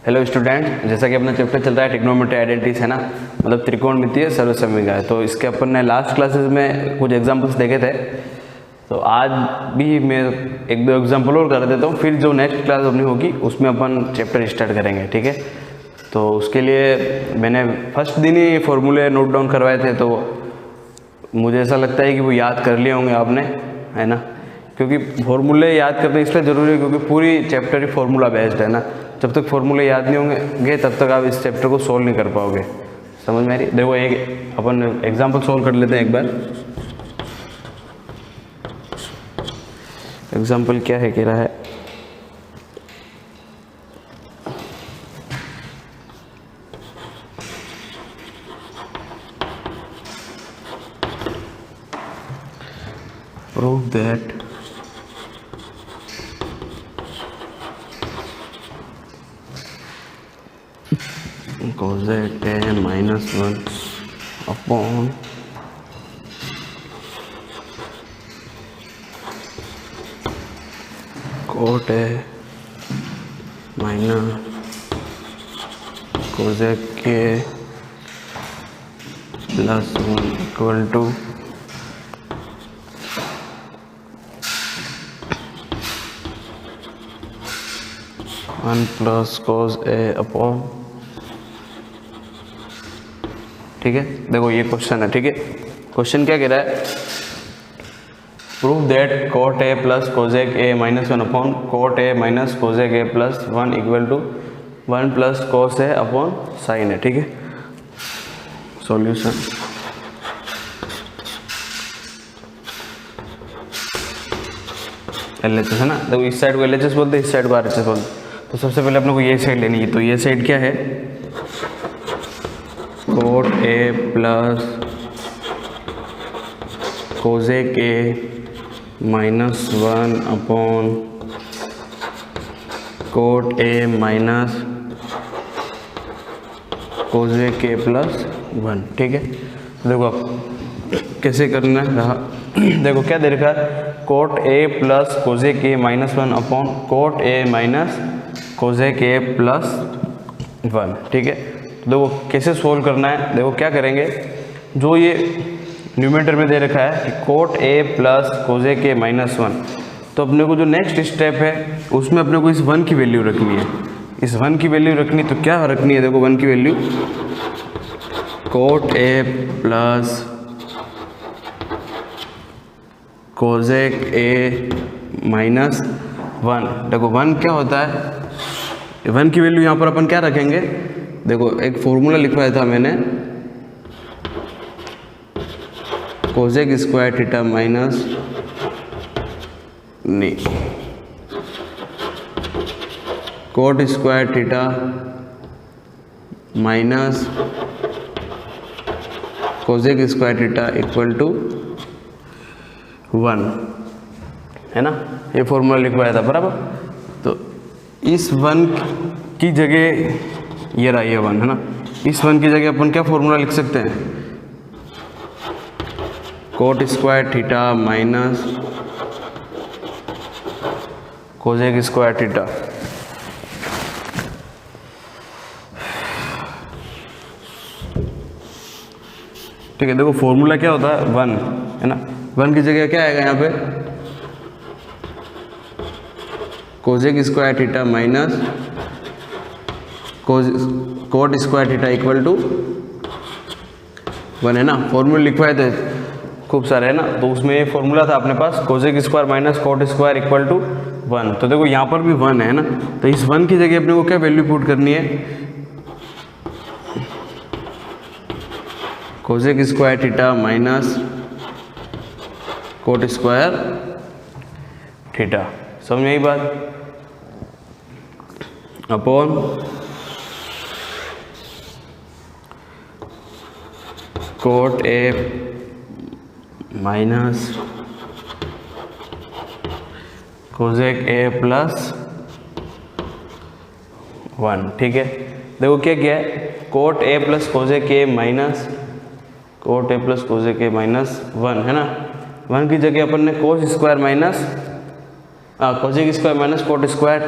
Hello student, जैसा कि अपना चैप्टर चल रहा है ट्रिग्नोमेट्री आइडेंटिटीज है ना, मतलब त्रिकोणमितीय सर्वसमीकरण है। तो इसके अपन ने लास्ट क्लासेस में कुछ एग्जांपल्स देखे थे, तो आज भी मैं एक दो एग्जांपल और कर देता हूँ, फिर जो नेक्स्ट क्लास अपनी होगी उसमें अपन चैप्टर स्टार्ट करेंगे। ठीक है, तो उसके लिए मैंने फर्स्ट दिन ही फॉर्मूले नोट डाउन करवाए थे, तो मुझे ऐसा लगता है कि वो याद कर लिए होंगे आपने, है ना। क्योंकि फॉर्मूले याद करना इसलिए ज़रूरी है क्योंकि पूरी चैप्टर ही फॉर्मूला बेस्ड है ना। जब तक फॉर्मूले याद नहीं होंगे तब तक आप इस चैप्टर को सोल्व नहीं कर पाओगे। समझ में आ रही? देखो एक अपन एग्जांपल सोल्व कर लेते हैं एक बार। एग्जांपल क्या है, कह रहा है prove that cosec a minus 1 upon cot a minus cosec a plus 1 equal to 1 plus cos a upon. ठीक है, देखो ये क्वेश्चन है। ठीक है, क्वेश्चन क्या कह रहा है? Prove that cot a plus cosec a minus 1 upon cot a minus cosec a plus 1 equal to 1 plus cos a upon sine है। ठीक है, सॉल्यूशन। LHS है ना, देखो इस साइड को LHS बोलते हैं, इस साइड को RHS बोलते हैं। तो सबसे पहले अपने को ये साइड लेनी है, तो ये साइड क्या है? cot a plus cosec a minus 1 upon cot a minus cosec a plus 1। ठीक है, देखो अब कैसे करना है रहा। देखो क्या दे रखा है? cot a plus cosec a minus 1 upon cot a minus cosec a plus 1। ठीक है, देखो कैसे सोल्व करना है। देखो क्या करेंगे, जो ये न्यूमरेटर में दे रखा है कि cot a plus cosec a minus 1, तो अपने को जो नेक्स्ट स्टेप है उसमें अपने को इस 1 की वैल्यू रखनी है। इस 1 की वैल्यू रखनी, तो क्या रखनी है? देखो 1 की value cot a plus cosec a minus 1। देखो 1 क्या होता है? 1 की वैल्यू यहाँ पर अपन क्या रखेंगे? देखो एक फॉर्मूला लिखवाया था मैंने, cosec स्क्वायर थीटा माइनस नहीं cot square theta minus cosec square theta equal to 1, है ना। ये फॉर्मूला लिखवाया था बराबर। तो इस 1 की जगह ये रहा, ये 1 है ना। इस 1 की जगह अपन क्या फॉर्मूला लिख सकते हैं? cot square theta minus cosec square theta. ठीक है, देखो फॉर्मूला क्या होता है? 1 है ना। 1 की जगह क्या आएगा यहाँ पे? cosec square theta minus cot square theta equal to 1, है ना। फॉर्मूला लिखवाए थे खूब सारे, है ना। तो उसमें ये फॉर्मूला था अपने पास cosec square minus cot square equal to 1। तो देखो यहाँ पर भी 1 है ना। तो इस 1 की जगह अपने को क्या वैल्यू पुट करनी है? cosec square theta minus cot square theta. समझ में आई बात? Upon cot a minus cosec a plus 1। ठीक है, देखो क्या किया है? cot a plus cosec a minus cot a plus cosec a minus 1, है ना। 1 की जगह अपन ने cos square minus cosec square minus cot square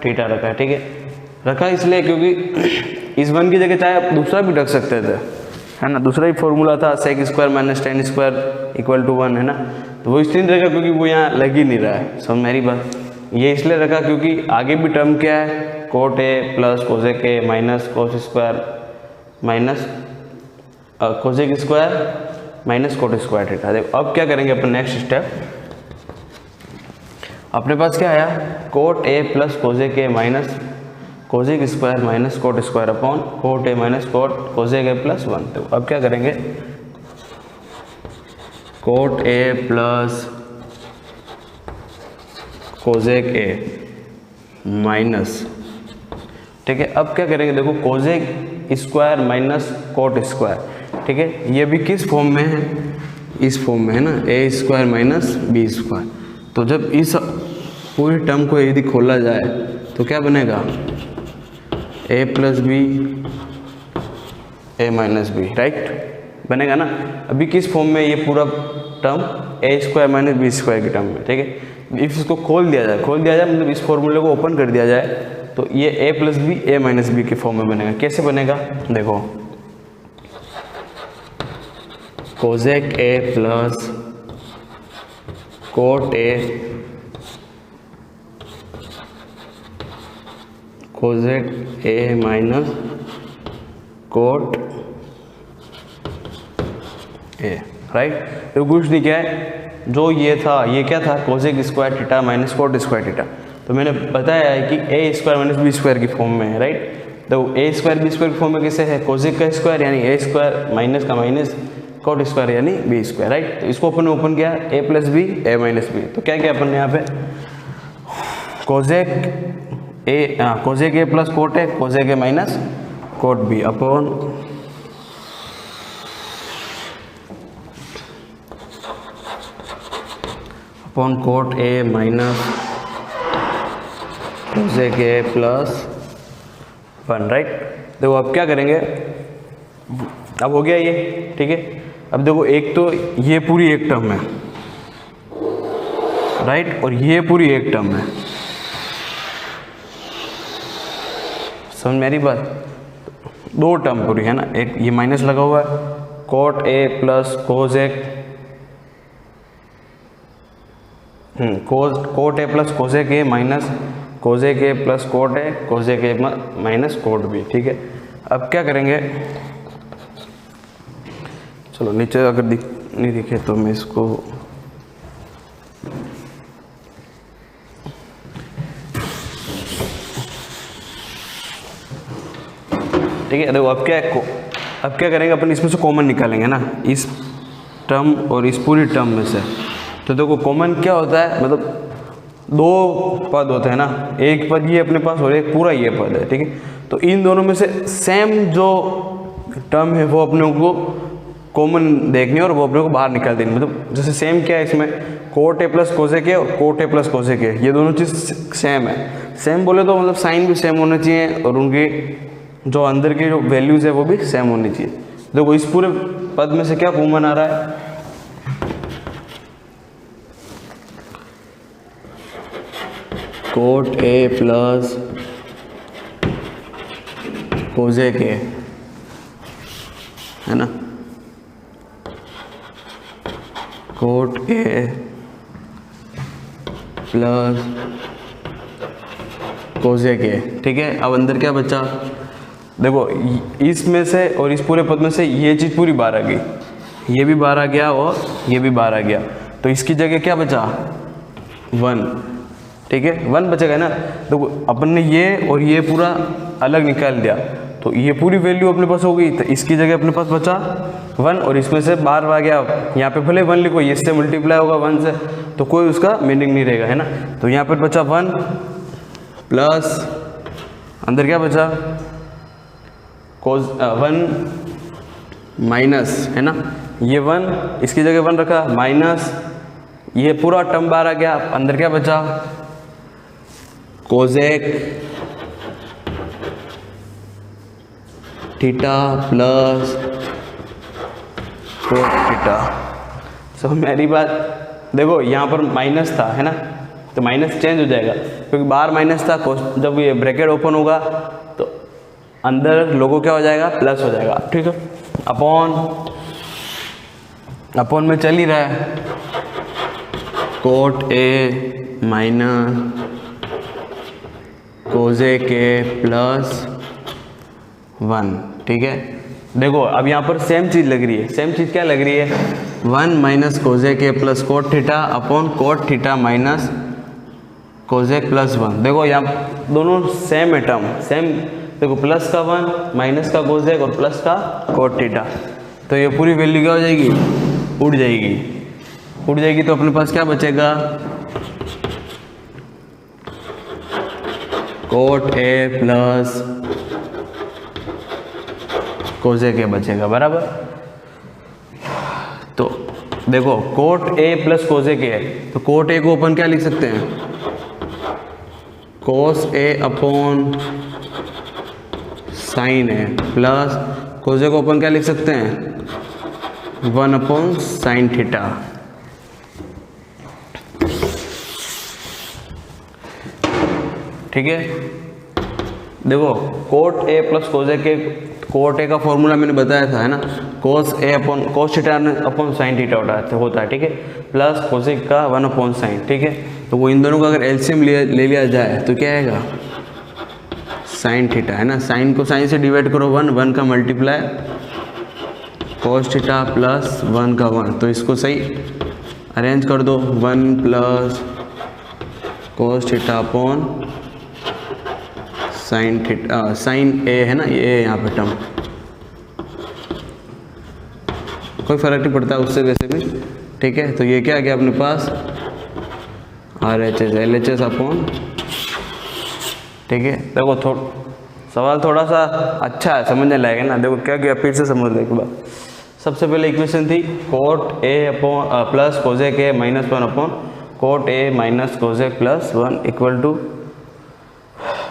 theta रखा है। ठीक है, रखा इसलिए क्योंकि इस 1 की जगह चाहे आप दूसरा भी रख सकते थे, है ना। दूसरा ही फॉर्मूला था sec square minus tan square equal to 1, है ना। तो वो इसलिए रखा क्योंकि वो यहाँ लग ही नहीं रहा है, समझ मेरी बात। ये इसलिए रखा क्योंकि आगे भी टर्म क्या है, cot a plus cosec a minus cos square minus cosec square minus cot square theta. देखो अब क्या करेंगे अपन, नेक्स्ट स्टेप अपने पास क्या आया, cot a plus cosec a minus cosec square minus cot square upon cot a minus cosec a plus 1। तो अब क्या करेंगे, cot a plus cosec a minus, ठीक है। अब क्या करेंगे, देखो cosec square minus cot square, ठीक है। ये भी किस फॉर्म में है, इस फॉर्म में है ना, a square minus b square. तो जब इस पूरी टर्म को यदि खोला जाए तो क्या बनेगा, a plus b a minus b, right, बनेगा ना। अभी किस फॉर्म में, ये पूरा term a square minus b square की टर्म में, ठीक है। इफ इसको खोल दिया जाए मतलब इस फॉर्मूले को ओपन कर दिया जाए तो ये a plus b a minus b के फॉर्म में बनेगा। कैसे बनेगा, देखो cosec a plus cot a cosec a minus cot a, right. तो कुछ नहीं, क्या है, जो ये था, ये क्या था, cosec square theta minus cot square theta. तो मैंने बताया है कि a square minus b square की फॉर्म में है, राइट। तो a स्क्वायर बी स्क्वायर की फॉर्म में कैसे है, cosec का स्क्वायर यानी a स्क्वायर माइनस का माइनस cot स्क्वायर यानी b स्क्वायर, राइट। तो इसको अपन ने ओपन किया a plus b a minus b. तो क्या किया अपन ने यहाँ पे, cosec a plus cot a cosec a minus cot b upon cot a minus cosec a plus 1, right. देखो अब क्या करेंगे, अब हो गया ये, ठीक है। अब देखो एक तो ये पूरी एक टर्म है, राइट, और ये पूरी एक टर्म है, समझ मेरी बात। दो टर्म पूरी है ना, एक ये माइनस लगा हुआ है, cot a plus cot a plus cosec a minus cosec a plus cot a cosec a minus cot b, ठीक है। अब क्या करेंगे, चलो नीचे अगर नहीं दिखे तो मैं इसको ठीक है। देखो अब क्या करेंगे अपन, इसमें से कॉमन निकालेंगे ना, इस टर्म और इस पूरी टर्म में से। तो देखो कॉमन क्या होता है, मतलब दो पद होते हैं ना, एक पद ये अपने पास और एक पूरा ये पद है, ठीक है। तो इन दोनों में से सेम जो टर्म है वो अपने को कॉमन देखनी है और वो अपने को बाहर निकाल देनी। मतलब जैसे सेम क्या है इसमें, cot a plus cosec a और cot a plus cosec a, ये दोनों चीज़ सेम है। सेम बोले तो मतलब साइन भी सेम होने चाहिए और उनकी जो अंदर की जो वैल्यूज़ है वो भी सेम होनी चाहिए। देखो इस पूरे पद में से क्या कॉमन आ रहा है, cot a plus cosec a, है ना, cot a plus cosec a, ठीक है। अब अंदर क्या बचा, देखो इसमें से और इस पूरे पद में से ये चीज़ पूरी बाहर आ गई, ये भी बाहर आ गया और ये भी बाहर आ गया। तो इसकी जगह क्या बचा, 1, ठीक है, 1 बचेगा ना। देखो अपन ने ये और ये पूरा अलग निकाल दिया, तो ये पूरी वैल्यू अपने पास हो गई। तो इसकी जगह अपने पास बचा 1 और इसमें से बाहर आ गया, यहाँ पे भले 1 लिखो, ये इससे मल्टीप्लाई होगा 1 से, तो कोई उसका मीनिंग नहीं रहेगा, है ना। तो यहाँ पर बचा 1 प्लस अंदर क्या बचा, 1 माइनस, है ना, ये 1 इसकी जगह 1 रखा, माइनस ये पूरा टर्म बाहर आ गया। अंदर क्या बचा, cosec theta plus cot theta. सब मेरी बात, देखो यहाँ पर माइनस था, है ना, तो माइनस चेंज हो जाएगा क्योंकि बाहर माइनस था, जब ये ब्रैकेट ओपन होगा तो अंदर लोगो क्या हो जाएगा, प्लस हो जाएगा, ठीक है। अपॉन में चल ही रहा है, कोट ए माइनस कोजे के प्लस 1, ठीक है। देखो अब यहाँ पर सेम चीज़ लग रही है, सेम चीज़ क्या लग रही है, 1 माइनस कोजे के plus cot theta upon cot theta minus cosec plus 1। देखो यहाँ दोनों सेम है टर्म, सेम। देखो प्लस का 1 माइनस का कोजेक और प्लस का कोट थीटा, तो ये पूरी वैल्यू क्या हो जाएगी, उड़ जाएगी। तो अपने पास क्या बचेगा, कोट ए प्लस कोजेक ए बचेगा, बराबर। तो देखो कोट ए प्लस कोजेक ए है, तो कोट ए को अपन क्या लिख सकते हैं, कोस A upon sine A plus Kozak को अपन क्या लिख सकते हैं, 1 अपॉन साइन थीटा। ठीक है। देखो cot A plus cosec A, cot A का फॉर्मूला मैंने बताया था, है ना, cos A upon cos theta upon sine theta होता है, ठीक है, प्लस कोसेक का 1 अपॉन साइन, ठीक है। तो वो इन दोनों का अगर एलसीएम ले लिया जाए तो क्या आएगा, साइन थीटा, है ना। साइन को साइन से डिवाइड करो, 1 का मल्टीप्लाई कोस थीटा प्लस 1 का 1, तो इसको सही अरेंज कर दो, 1 plus cos theta upon sine theta, sine A है ना, ये यहाँ पे टर्म, कोई फर्क नहीं पड़ता उससे वैसे भी, ठीक है। तो ये क्या आ गया अपने पास, RHS LHS अपॉन, ठीक है। देखो सवाल थोड़ा सा अच्छा है, समझने लायक है ना। देखो क्या किया, फिर से समझ लो एक बार। सबसे पहले इक्वेशन थी cot a upon plus cosec a minus 1 upon cot a minus cosec plus 1 equal to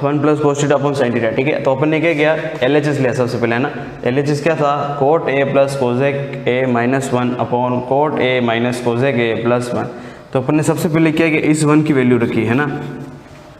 1 plus cos theta upon sine theta, ठीक है। तो अपन ने क्या किया, LHS लिया सबसे पहले, है ना। LHS क्या था, coat A plus cosec a minus 1 upon cot a minus Kozak A plus 1। तो अपन ने सबसे पहले क्या किया, इस 1 की वैल्यू रखी, है ना।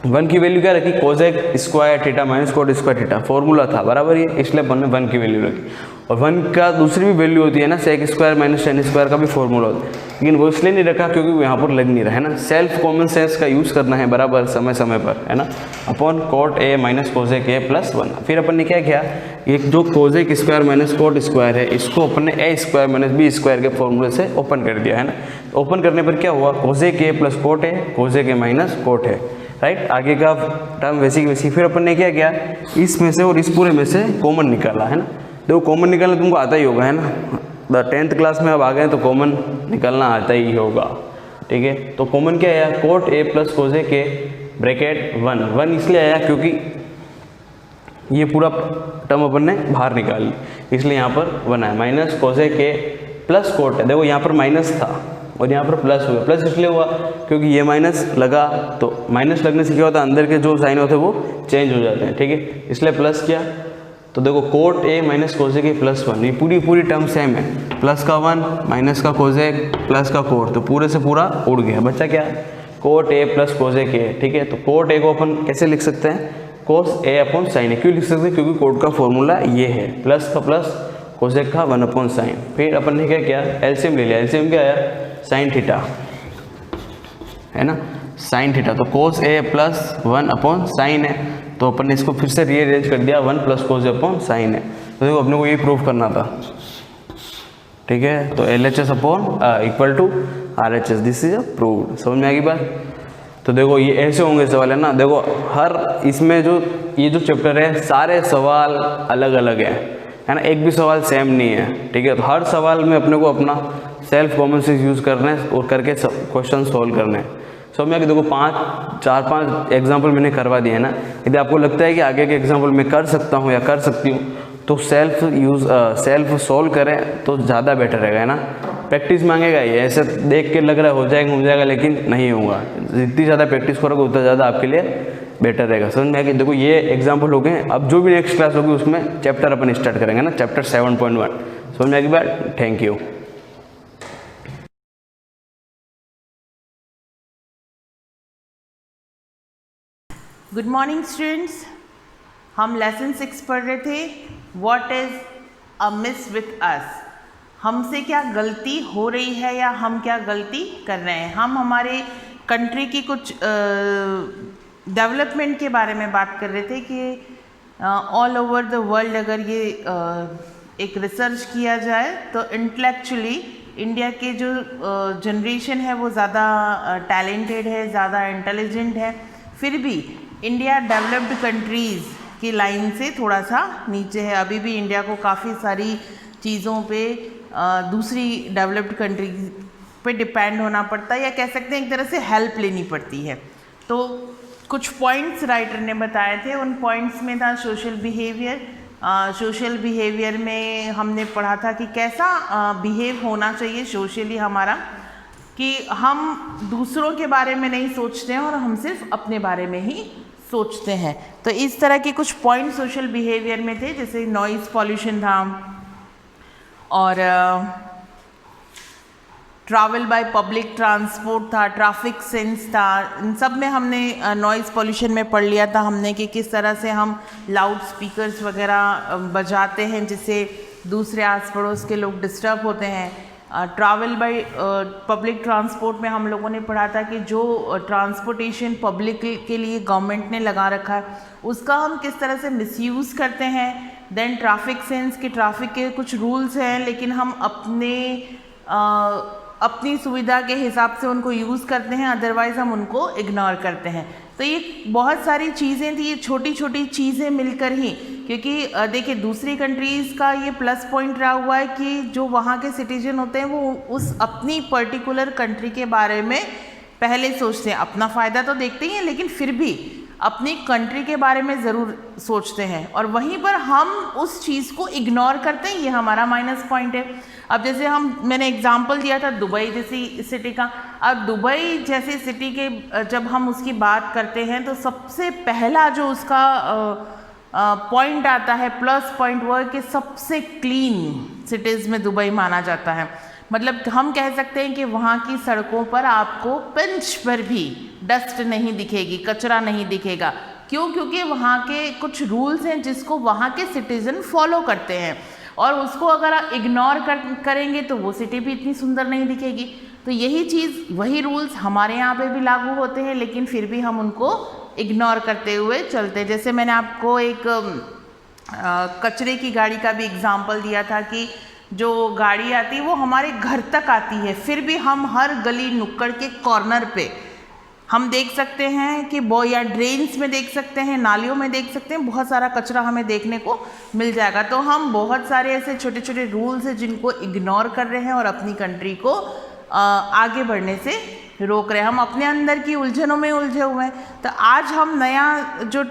1 की वैल्यू क्या रखी, Kozak square theta minus cot square theta, formula था, बराबर ये, इसलिए अपन ने 1 की वैल्यू रखी। और 1 का दूसरी भी वैल्यू होती है ना, sec square minus tan square का भी फॉर्मूला होता है, लेकिन वो इसलिए नहीं रखा क्योंकि वो यहाँ पर लग नहीं रहा, है ना। सेल्फ कॉमन सेंस का यूज़ करना है बराबर समय समय पर, है ना। Upon cot a minus Kozak A plus 1। फिर अपन ने क्या किया, एक जो Kozak square minus cot square है, इसको अपन ने ए स्क्वायर माइनस बी स्क्वायर के फॉर्मूले से ओपन कर दिया, है ना। ओपन करने पर क्या हुआ, कोजेक ए प्लस कोट है, कोजेक ए माइनस कोट है, राइट। आगे का टर्म वैसी की वैसी। फिर अपन ने क्या किया, इसमें से और इस पूरे में से कॉमन निकाला, है ना। देखो कॉमन निकालना तुमको आता ही होगा, है ना। 10th क्लास में अब आ गए तो कॉमन निकालना आता ही होगा, ठीक है। तो कॉमन क्या आया, coat A plus cosec A bracket 1 इसलिए आया क्योंकि ये पूरा टर्म अपन ने बाहर निकाल ली, इसलिए यहाँ पर 1 आया। माइनस कोजेक ए प्लस कोट है, देखो यहाँ पर माइनस था और यहाँ पर प्लस हुआ। प्लस इसलिए हुआ क्योंकि ये माइनस लगा, तो माइनस लगने से क्या होता है, अंदर के जो साइन होते हैं वो चेंज हो जाते हैं, ठीक है, इसलिए प्लस किया। तो देखो cot a minus Kozak A plus 1, ये पूरी टर्म सेम है, प्लस का 1 माइनस का कोजेक प्लस का कोट, तो पूरे से पूरा उड़ गया, बच्चा क्या, कोट ए प्लस कोजेक ए, ठीक है। तो कोट ए को अपन कैसे लिख सकते हैं, कोस ए अपॉन साइन ए, क्यों लिख सकते हैं, क्योंकि कोट का फॉर्मूला ये है, प्लस का प्लस कोजेक का 1 अपॉन साइन। फिर अपन ने क्या किया, एलसीएम ले लिया, एलसीएम क्या आया, साइन थीटा, है ना, साइन थीटा। तो कोस ए प्लस 1 अपॉन साइन है, तो अपन ने इसको फिर से रीअरेंज कर दिया, 1 प्लस कोस अपॉन साइन है। तो देखो अपने को ये प्रूव करना था, ठीक है। तो LHS upon equal to RHS, this is a proved. समझ में आ गई बात। तो देखो ये ऐसे होंगे सवाल, है ना। देखो हर इसमें जो ये जो चैप्टर है, सारे सवाल अलग अलग है ना, एक भी सवाल सेम नहीं है, ठीक है। तो हर सवाल में अपने को अपना सेल्फ कॉमन सेंस यूज़ करना है और करके क्वेश्चन सॉल्व करने हैं। समझ में आ गया। देखो 4-5 एग्जाम्पल मैंने करवा दिए, है ना। यदि आपको लगता है कि आगे के एग्जाम्पल मैं कर सकता हूँ या कर सकती हूँ, तो सेल्फ सॉल्व करें तो ज़्यादा बेटर रहेगा, है ना। प्रैक्टिस मांगेगा ये, ऐसे देख के लग रहा है हो जाएगा, लेकिन नहीं होगा। जितनी ज़्यादा प्रैक्टिस करोगे उतना ज़्यादा आपके लिए बेटर रहेगा। समझ में आएगी। देखो ये एग्जाम्पल हो गए, अब जो भी नेक्स्ट क्लास होगी उसमें चैप्टर अपन स्टार्ट करेंगे ना, चैप्टर 7.1। समझ में आएगी बात। Thank you. Good morning students. हम लेसन 6 पढ़ रहे थे, what is a miss with us. हमसे क्या गलती हो रही है या हम क्या गलती कर रहे हैं। हम हमारे कंट्री की कुछ डेवलपमेंट के बारे में बात कर रहे थे कि ऑल ओवर द वर्ल्ड अगर ये एक रिसर्च किया जाए तो इंटेलेक्चुअली इंडिया के जो जनरेशन है वो ज़्यादा टैलेंटेड है, ज़्यादा इंटेलिजेंट है, फिर भी इंडिया डेवलप्ड कंट्रीज़ की लाइन से थोड़ा सा नीचे है। अभी भी इंडिया को काफ़ी सारी चीज़ों पे दूसरी डेवलप्ड कंट्री पे डिपेंड होना पड़ता है, या कह सकते हैं एक तरह से हेल्प लेनी पड़ती है। तो कुछ पॉइंट्स राइटर ने बताए थे, उन पॉइंट्स में था सोशल बिहेवियर। सोशल बिहेवियर में हमने पढ़ा था कि कैसा बिहेव होना चाहिए सोशली हमारा, कि हम दूसरों के बारे में नहीं सोचते हैं और हम सिर्फ अपने बारे में ही सोचते हैं। तो इस तरह के कुछ पॉइंट सोशल बिहेवियर में थे, जैसे नॉइज़ पॉल्यूशन था और ट्रैवल बाय पब्लिक ट्रांसपोर्ट था, ट्रैफिक सेंस था। इन सब में हमने नॉइज़ पॉल्यूशन में पढ़ लिया था हमने कि किस तरह से हम लाउड स्पीकर्स वगैरह बजाते हैं जिससे दूसरे आस पड़ोस के लोग डिस्टर्ब होते हैं। ट्रैवल बाय पब्लिक ट्रांसपोर्ट में हम लोगों ने पढ़ा था कि जो ट्रांसपोर्टेशन पब्लिक के लिए गवर्नमेंट ने लगा रखा है उसका हम किस तरह से मिसयूज़ करते हैं। देन ट्रैफिक सेंस कि ट्रैफिक के कुछ रूल्स हैं लेकिन हम अपनी सुविधा के हिसाब से उनको यूज़ करते हैं, अदरवाइज़ हम उनको इग्नोर करते हैं। तो ये बहुत सारी चीज़ें थी, ये छोटी छोटी चीज़ें मिलकर ही, क्योंकि देखिए दूसरी कंट्रीज़ का ये प्लस पॉइंट रहा हुआ है कि जो वहाँ के सिटीजन होते हैं वो उस अपनी पर्टिकुलर कंट्री के बारे में पहले सोचते हैं। अपना फ़ायदा तो देखते ही हैं लेकिन फिर भी अपनी कंट्री के बारे में ज़रूर सोचते हैं, और वहीं पर हम उस चीज़ को इग्नोर करते हैं। ये हमारा माइनस पॉइंट है। अब जैसे मैंने एग्जांपल दिया था दुबई जैसी सिटी का। अब दुबई जैसी सिटी के जब हम उसकी बात करते हैं तो सबसे पहला जो उसका पॉइंट आता है, प्लस पॉइंट, वो है कि सबसे क्लीन सिटीज़ में दुबई माना जाता है। मतलब हम कह सकते हैं कि वहाँ की सड़कों पर आपको पिंच पर भी डस्ट नहीं दिखेगी, कचरा नहीं दिखेगा। क्यों? क्योंकि वहाँ के कुछ रूल्स हैं जिसको वहाँ के सिटीज़न फॉलो करते हैं, और उसको अगर आप इग्नोर करेंगे तो वो सिटी भी इतनी सुंदर नहीं दिखेगी। तो यही चीज़, वही रूल्स हमारे यहाँ पे भी लागू होते हैं लेकिन फिर भी हम उनको इग्नोर करते हुए चलते हैं। जैसे मैंने आपको एक कचरे की गाड़ी का भी एग्जाम्पल दिया था कि जो गाड़ी आती है वो हमारे घर तक आती है, फिर भी हम हर गली नुक्कड़ के कॉर्नर पे हम देख सकते हैं कि या ड्रेन्स में देख सकते हैं, नालियों में देख सकते हैं, बहुत सारा कचरा हमें देखने को मिल जाएगा। तो हम बहुत सारे ऐसे छोटे छोटे रूल्स हैं जिनको इग्नोर कर रहे हैं और अपनी कंट्री को आगे बढ़ने से रोक रहे हैं। हम अपने अंदर की उलझनों में उलझे हुए हैं। तो आज हम नया जो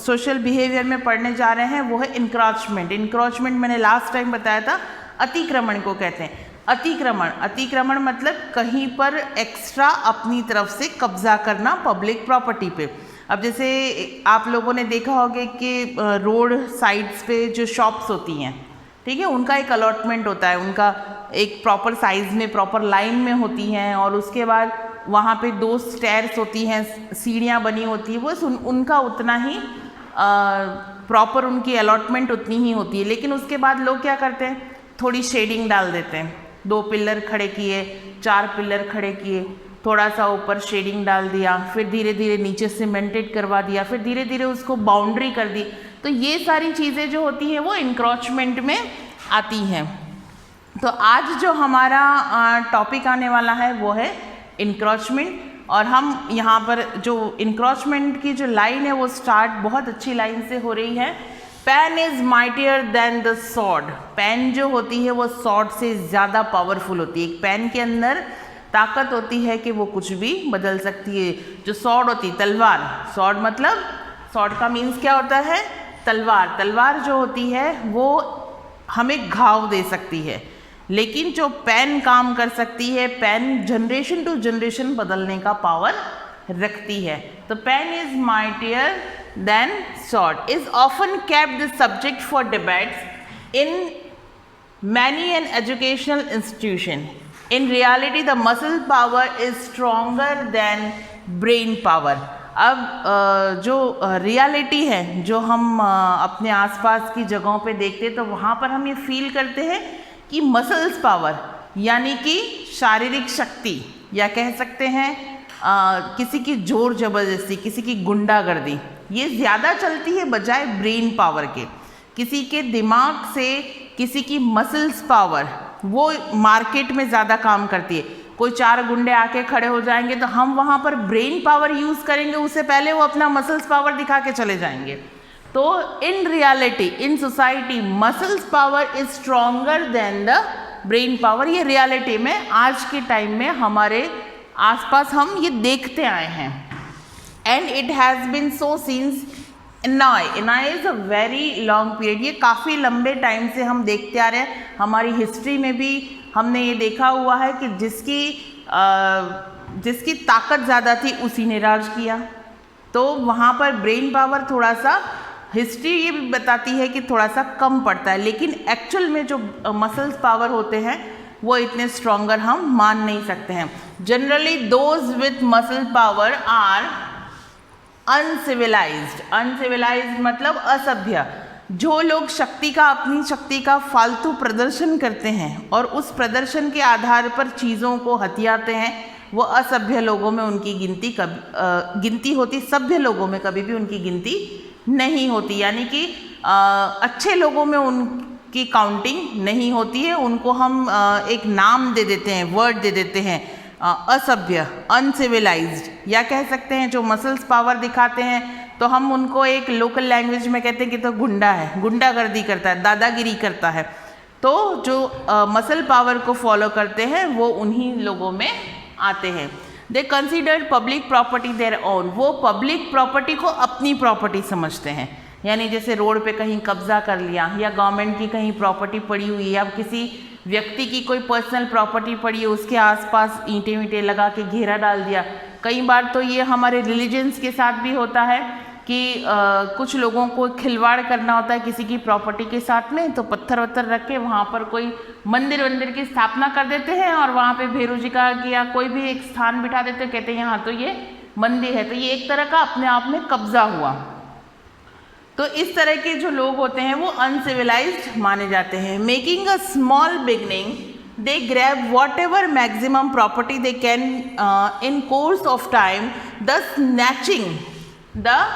सोशल बिहेवियर में पढ़ने जा रहे हैं वो है इंक्रोचमेंट। इंक्रोचमेंट मैंने लास्ट टाइम बताया था, अतिक्रमण को कहते हैं। अतिक्रमण मतलब कहीं पर एक्स्ट्रा अपनी तरफ से कब्जा करना पब्लिक प्रॉपर्टी पे। अब जैसे आप लोगों ने देखा होगा कि रोड साइड्स पे जो शॉप्स होती हैं, ठीक है, उनका एक अलॉटमेंट होता है, उनका एक प्रॉपर साइज़ में प्रॉपर लाइन में होती हैं, और उसके बाद वहाँ पे 2 स्टेयर्स होती हैं, सीढ़ियाँ बनी होती है, बस उनका उतना ही प्रॉपर उनकी अलॉटमेंट उतनी ही होती है। लेकिन उसके बाद लोग क्या करते हैं, थोड़ी शेडिंग डाल देते हैं। 2 पिलर खड़े किए, 4 पिलर खड़े किए, थोड़ा सा ऊपर शेडिंग डाल दिया, फिर धीरे धीरे नीचे सीमेंटेड करवा दिया, फिर धीरे धीरे उसको बाउंड्री कर दी। तो ये सारी चीज़ें जो होती हैं वो इंक्रोचमेंट में आती हैं। तो आज जो हमारा टॉपिक आने वाला है वो है इंक्रोचमेंट, और हम यहाँ पर जो इंक्रोचमेंट की जो लाइन है वो स्टार्ट बहुत अच्छी लाइन से हो रही है। Pen is mightier than the sword. Pen जो होती है वो सॉर्ड से ज़्यादा पावरफुल होती है। एक पेन के अंदर ताकत होती है कि वो कुछ भी बदल सकती है। जो सॉर्ड होती है, तलवार, सॉर्ड मतलब, सॉर्ड का मीन्स क्या होता है, तलवार। तलवार जो होती है वो हमें घाव दे सकती है, लेकिन जो पेन काम कर सकती है, पेन जनरेशन टू जनरेशन बदलने का पावर रखती है। तो pen is mightier than sword, is often kept the subject for debates in many an educational institution. In reality, the muscle power is stronger than brain power. अब जो reality है, जो हम अपने आसपास की जगहों पे देखते हैं, तो वहाँ पर हम ये फील करते हैं कि मसल्स पावर यानी कि शारीरिक शक्ति, या कह सकते हैं किसी की जोर जबरदस्ती, किसी की गुंडागर्दी, ये ज़्यादा चलती है बजाय ब्रेन पावर के। किसी के दिमाग से किसी की मसल्स पावर वो मार्केट में ज़्यादा काम करती है। कोई 4 गुंडे आके खड़े हो जाएंगे तो हम वहाँ पर ब्रेन पावर यूज़ करेंगे, उससे पहले वो अपना मसल्स पावर दिखा के चले जाएंगे। तो in reality, in society, muscles power is stronger than the brain power. ये रियलिटी में आज के टाइम में हमारे आसपास हम ये देखते आए हैं। And it has been so since इनाय is a very long period. ये काफ़ी लंबे टाइम से हम देखते आ रहे हैं। हमारी हिस्ट्री में भी हमने ये देखा हुआ है कि जिसकी ताकत ज़्यादा थी उसी ने राज किया। तो वहाँ पर ब्रेन पावर थोड़ा सा, हिस्ट्री ये भी बताती है कि थोड़ा सा कम पड़ता है, लेकिन एक्चुअल में जो मसल्स पावर होते हैं वो इतने स्ट्रॉन्गर हम मान नहीं सकते हैं। Generally those with muscle power are uncivilised. Uncivilised मतलब असभ्य। जो लोग अपनी शक्ति का फालतू प्रदर्शन करते हैं और उस प्रदर्शन के आधार पर चीज़ों को हथियाते हैं, वो असभ्य लोगों में उनकी गिनती होती, सभ्य लोगों में कभी भी उनकी गिनती नहीं होती। यानी कि अच्छे लोगों में उनकी काउंटिंग नहीं होती है। उनको हम एक नाम दे देते हैं, वर्ड दे देते हैं, असभ्य, अनसिविलाइज्ड, या कह सकते हैं जो मसल्स पावर दिखाते हैं तो हम उनको एक लोकल लैंग्वेज में कहते हैं कि तो गुंडा है, गुंडागर्दी करता है, दादागिरी करता है। तो जो मसल पावर को फॉलो करते हैं वो उन्हीं लोगों में आते हैं। They consider public property their own. वो पब्लिक प्रॉपर्टी को अपनी प्रॉपर्टी समझते हैं। यानी जैसे रोड पे कहीं कब्जा कर लिया, या गवर्नमेंट की कहीं प्रॉपर्टी पड़ी हुई है, या किसी व्यक्ति की कोई पर्सनल प्रॉपर्टी पड़ी है, उसके आसपास ईंटें वींटें लगा के घेरा डाल दिया। कई बार तो ये हमारे रिलीजन्स के साथ भी होता है कि कुछ लोगों को खिलवाड़ करना होता है किसी की प्रॉपर्टी के साथ में, तो पत्थर वत्थर रख के वहाँ पर कोई मंदिर की स्थापना कर देते हैं और वहाँ पे भैरू जी का या कोई भी एक स्थान बिठा देते हैं, कहते हैं यहाँ तो ये मंदिर है। तो ये एक तरह का अपने आप में कब्जा हुआ। तो इस तरह के जो लोग होते हैं वो अनसिविलाइज्ड माने जाते हैं। Making a small beginning, they grab whatever maximum property they can in course of time, thus snatching the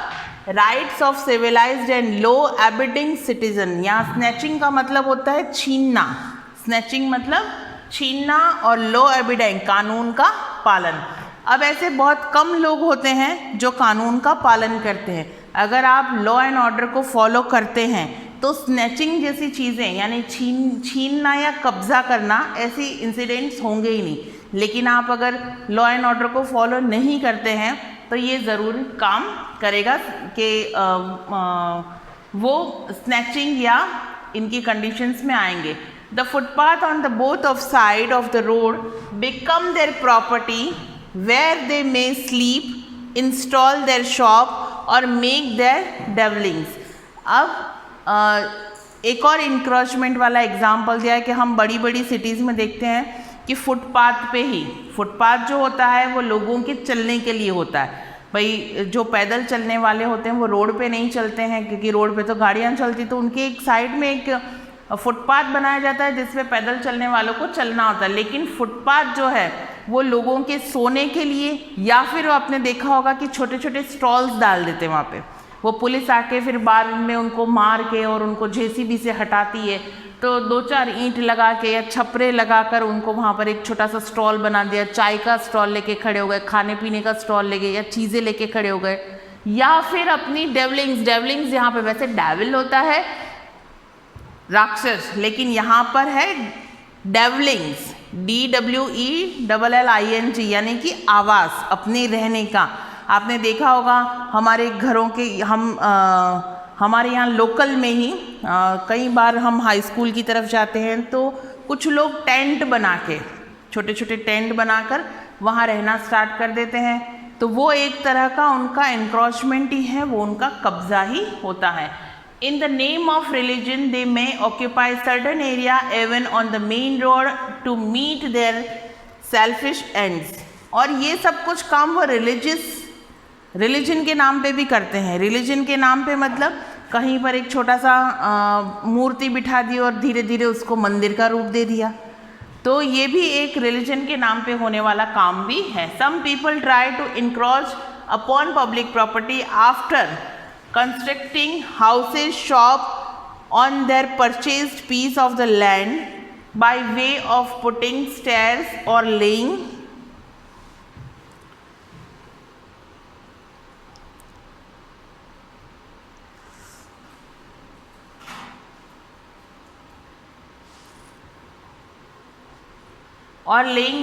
rights of civilized and low abiding citizen। यहाँ snatching का मतलब होता है छीनना। snatching मतलब छीनना और low abiding कानून का पालन। अब ऐसे बहुत कम लोग होते हैं जो कानून का पालन करते हैं। अगर आप लॉ एंड ऑर्डर को फॉलो करते हैं तो स्नैचिंग जैसी चीज़ें, यानी छीनना या कब्जा करना, ऐसी इंसिडेंट्स होंगे ही नहीं। लेकिन आप अगर लॉ एंड ऑर्डर को फॉलो नहीं करते हैं तो ये ज़रूर काम करेगा कि वो स्नैचिंग या इनकी कंडीशंस में आएंगे। The footpath on the both of side of the road become their property where they may sleep, install their shop और मेक देयर डेवलिंग्स। अब एक और इंक्रोचमेंट वाला एग्जाम्पल दिया है कि हम बड़ी बड़ी सिटीज़ में देखते हैं कि फुटपाथ पे ही, फुटपाथ जो होता है वो लोगों के चलने के लिए होता है। भाई जो पैदल चलने वाले होते हैं वो रोड पे नहीं चलते हैं, क्योंकि रोड पे तो गाड़ियाँ चलती, तो उनके एक साइड में एक फुटपाथ बनाया जाता है जिसपे पैदल चलने वालों को चलना होता है। लेकिन फुटपाथ जो है वो लोगों के सोने के लिए, या फिर आपने देखा होगा कि छोटे छोटे स्टॉल्स डाल देते हैं वहाँ पे। वो पुलिस आके फिर बाद में उनको मार के और उनको जेसीबी से हटाती है, तो 2-4 ईंट लगा के या छपरे लगाकर उनको वहाँ पर एक छोटा सा स्टॉल बना दिया। चाय का स्टॉल लेके खड़े हो गए, खाने पीने का स्टॉल लेके या चीज़ें लेके खड़े हो गए, या फिर अपनी डेवलिंग्स यहाँ पे वैसे डेविल होता है राक्षस, लेकिन यहाँ पर है डेवलिंग्स, DWELLING, यानी कि आवास, अपने रहने का। आपने देखा होगा हमारे घरों के, हमारे यहाँ लोकल में ही कई बार हम हाई स्कूल की तरफ जाते हैं तो कुछ लोग टेंट बना के, छोटे छोटे टेंट बनाकर वहाँ रहना स्टार्ट कर देते हैं। तो वो एक तरह का उनका एनक्रोचमेंट ही है, वो उनका कब्जा ही होता है। In the name of religion, they may occupy certain area even on the main road to meet their selfish ends। और ये सब कुछ काम वो रिलीजियस रिलीजन के नाम पे भी करते हैं। रिलीजन के नाम पे मतलब कहीं पर एक छोटा सा मूर्ति बिठा दी और धीरे धीरे उसको मंदिर का रूप दे दिया, तो ये भी एक रिलीजन के नाम पे होने वाला काम भी है। Some people try to encroach upon public property after constructing houses shop on their purchased piece of the land by way of putting stairs or laying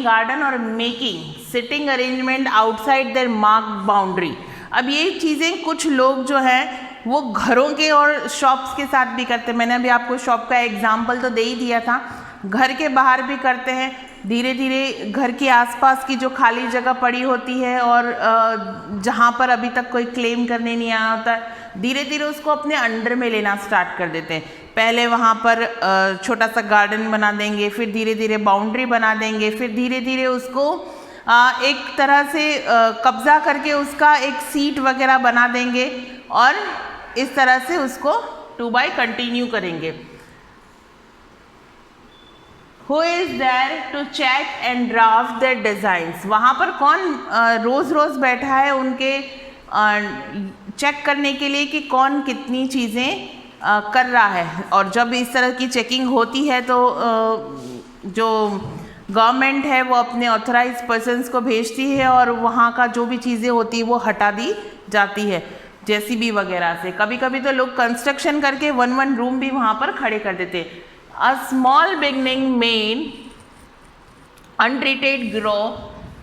garden or making sitting arrangement outside their marked boundary। अब ये चीज़ें कुछ लोग जो हैं वो घरों के और शॉप्स के साथ भी करते हैं। मैंने अभी आपको शॉप का एग्जाम्पल तो दे ही दिया था, घर के बाहर भी करते हैं। धीरे धीरे घर के आसपास की जो खाली जगह पड़ी होती है और जहाँ पर अभी तक कोई क्लेम करने नहीं आया होता, धीरे धीरे उसको अपने अंडर में लेना स्टार्ट कर देते हैं। पहले वहाँ पर छोटा सा गार्डन बना देंगे, फिर धीरे धीरे बाउंड्री बना देंगे, फिर धीरे धीरे उसको एक तरह से कब्जा करके उसका एक सीट वगैरह बना देंगे और इस तरह से उसको 2x कंटिन्यू करेंगे। Who is there to check and draft their designs? वहाँ पर कौन रोज़ रोज़ बैठा है उनके चेक करने के लिए कि कौन कितनी चीज़ें कर रहा है। और जब इस तरह की चेकिंग होती है तो जो गवर्नमेंट है वो अपने ऑथराइज पर्सन्स को भेजती है और वहाँ का जो भी चीज़ें होती है वो हटा दी जाती है, जेसीबी वगैरह से। कभी कभी तो लोग कंस्ट्रक्शन करके वन रूम भी वहाँ पर खड़े कर देते। A small beginning men untreated grow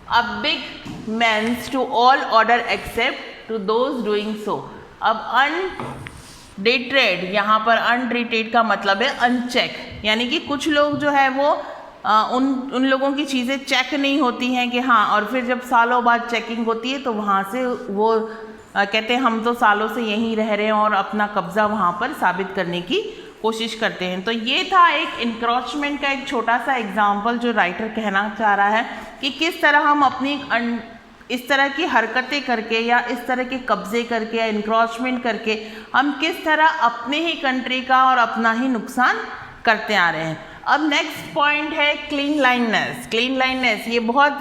a big menace to all order except to those doing so. अब अनडेटेड, यहाँ पर अनट्रीटेड का मतलब है अनचेक, यानी कि कुछ लोग जो है वो उन लोगों की चीज़ें चेक नहीं होती हैं कि हाँ, और फिर जब सालों बाद चेकिंग होती है तो वहाँ से वो कहते हैं हम तो सालों से यहीं रह रहे हैं और अपना कब्ज़ा वहाँ पर साबित करने की कोशिश करते हैं। तो ये था एक इंक्रोचमेंट का एक छोटा सा एग्जाम्पल जो राइटर कहना चाह रहा है कि किस तरह हम अपनी इस तरह की हरकतें करके या इस तरह के कब्जे करके या इंक्रोचमेंट करके हम किस तरह अपने ही कंट्री का और अपना ही नुकसान करते आ रहे हैं। अब नेक्स्ट पॉइंट है क्लीन लाइननेस। क्लीन लाइननेस ये बहुत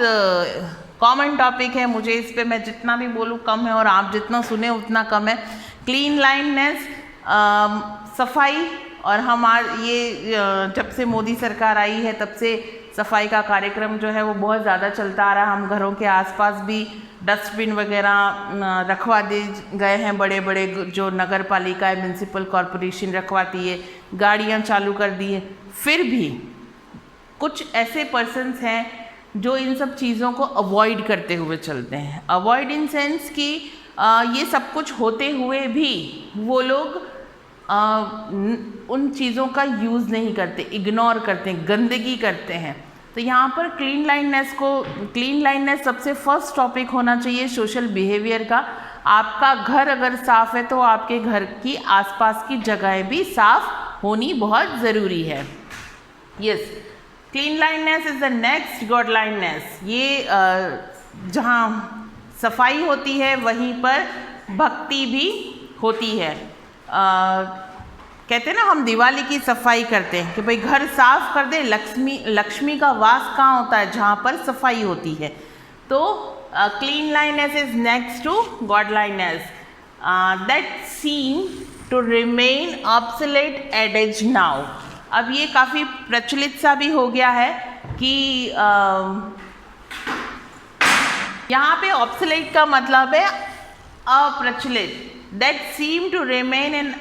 कॉमन टॉपिक है, मुझे इस पे मैं जितना भी बोलूँ कम है और आप जितना सुने उतना कम है। क्लीन लाइननेस सफाई, और ये जब से मोदी सरकार आई है तब से सफाई का कार्यक्रम जो है वो बहुत ज़्यादा चलता आ रहा है। हम घरों के आसपास भी डस्टबिन वगैरह रखवा दे गए हैं, बड़े बड़े जो नगर पालिका है, म्यूनसिपल कॉरपोरेशन रखवाती है, गाड़ियाँ चालू कर दी है। फिर भी कुछ ऐसे पर्सन्स हैं जो इन सब चीज़ों को अवॉइड करते हुए चलते हैं। अवॉइड इन सेंस कि ये सब कुछ होते हुए भी वो लोग उन चीज़ों का यूज़ नहीं करते, इग्नोर करते हैं, गंदगी करते हैं। तो यहाँ पर क्लीन लाइननेस सबसे फर्स्ट टॉपिक होना चाहिए सोशल बिहेवियर का। आपका घर अगर साफ़ है तो आपके घर की आसपास की जगहें भी साफ होनी बहुत ज़रूरी है। Yes, cleanliness is the next godliness. ये जहाँ सफाई होती है वहीं पर भक्ति भी होती है। कहते हैं ना, हम दिवाली की सफाई करते हैं कि भाई घर साफ कर दे, लक्ष्मी का वास कहाँ होता है? जहाँ पर सफाई होती है। तो cleanliness is next to godliness that seem to remain obsolete adages now. अब ये काफ़ी प्रचलित सा भी हो गया है कि यहाँ पे ऑब्सोलेट का मतलब है अप्रचलित। That seem to remain in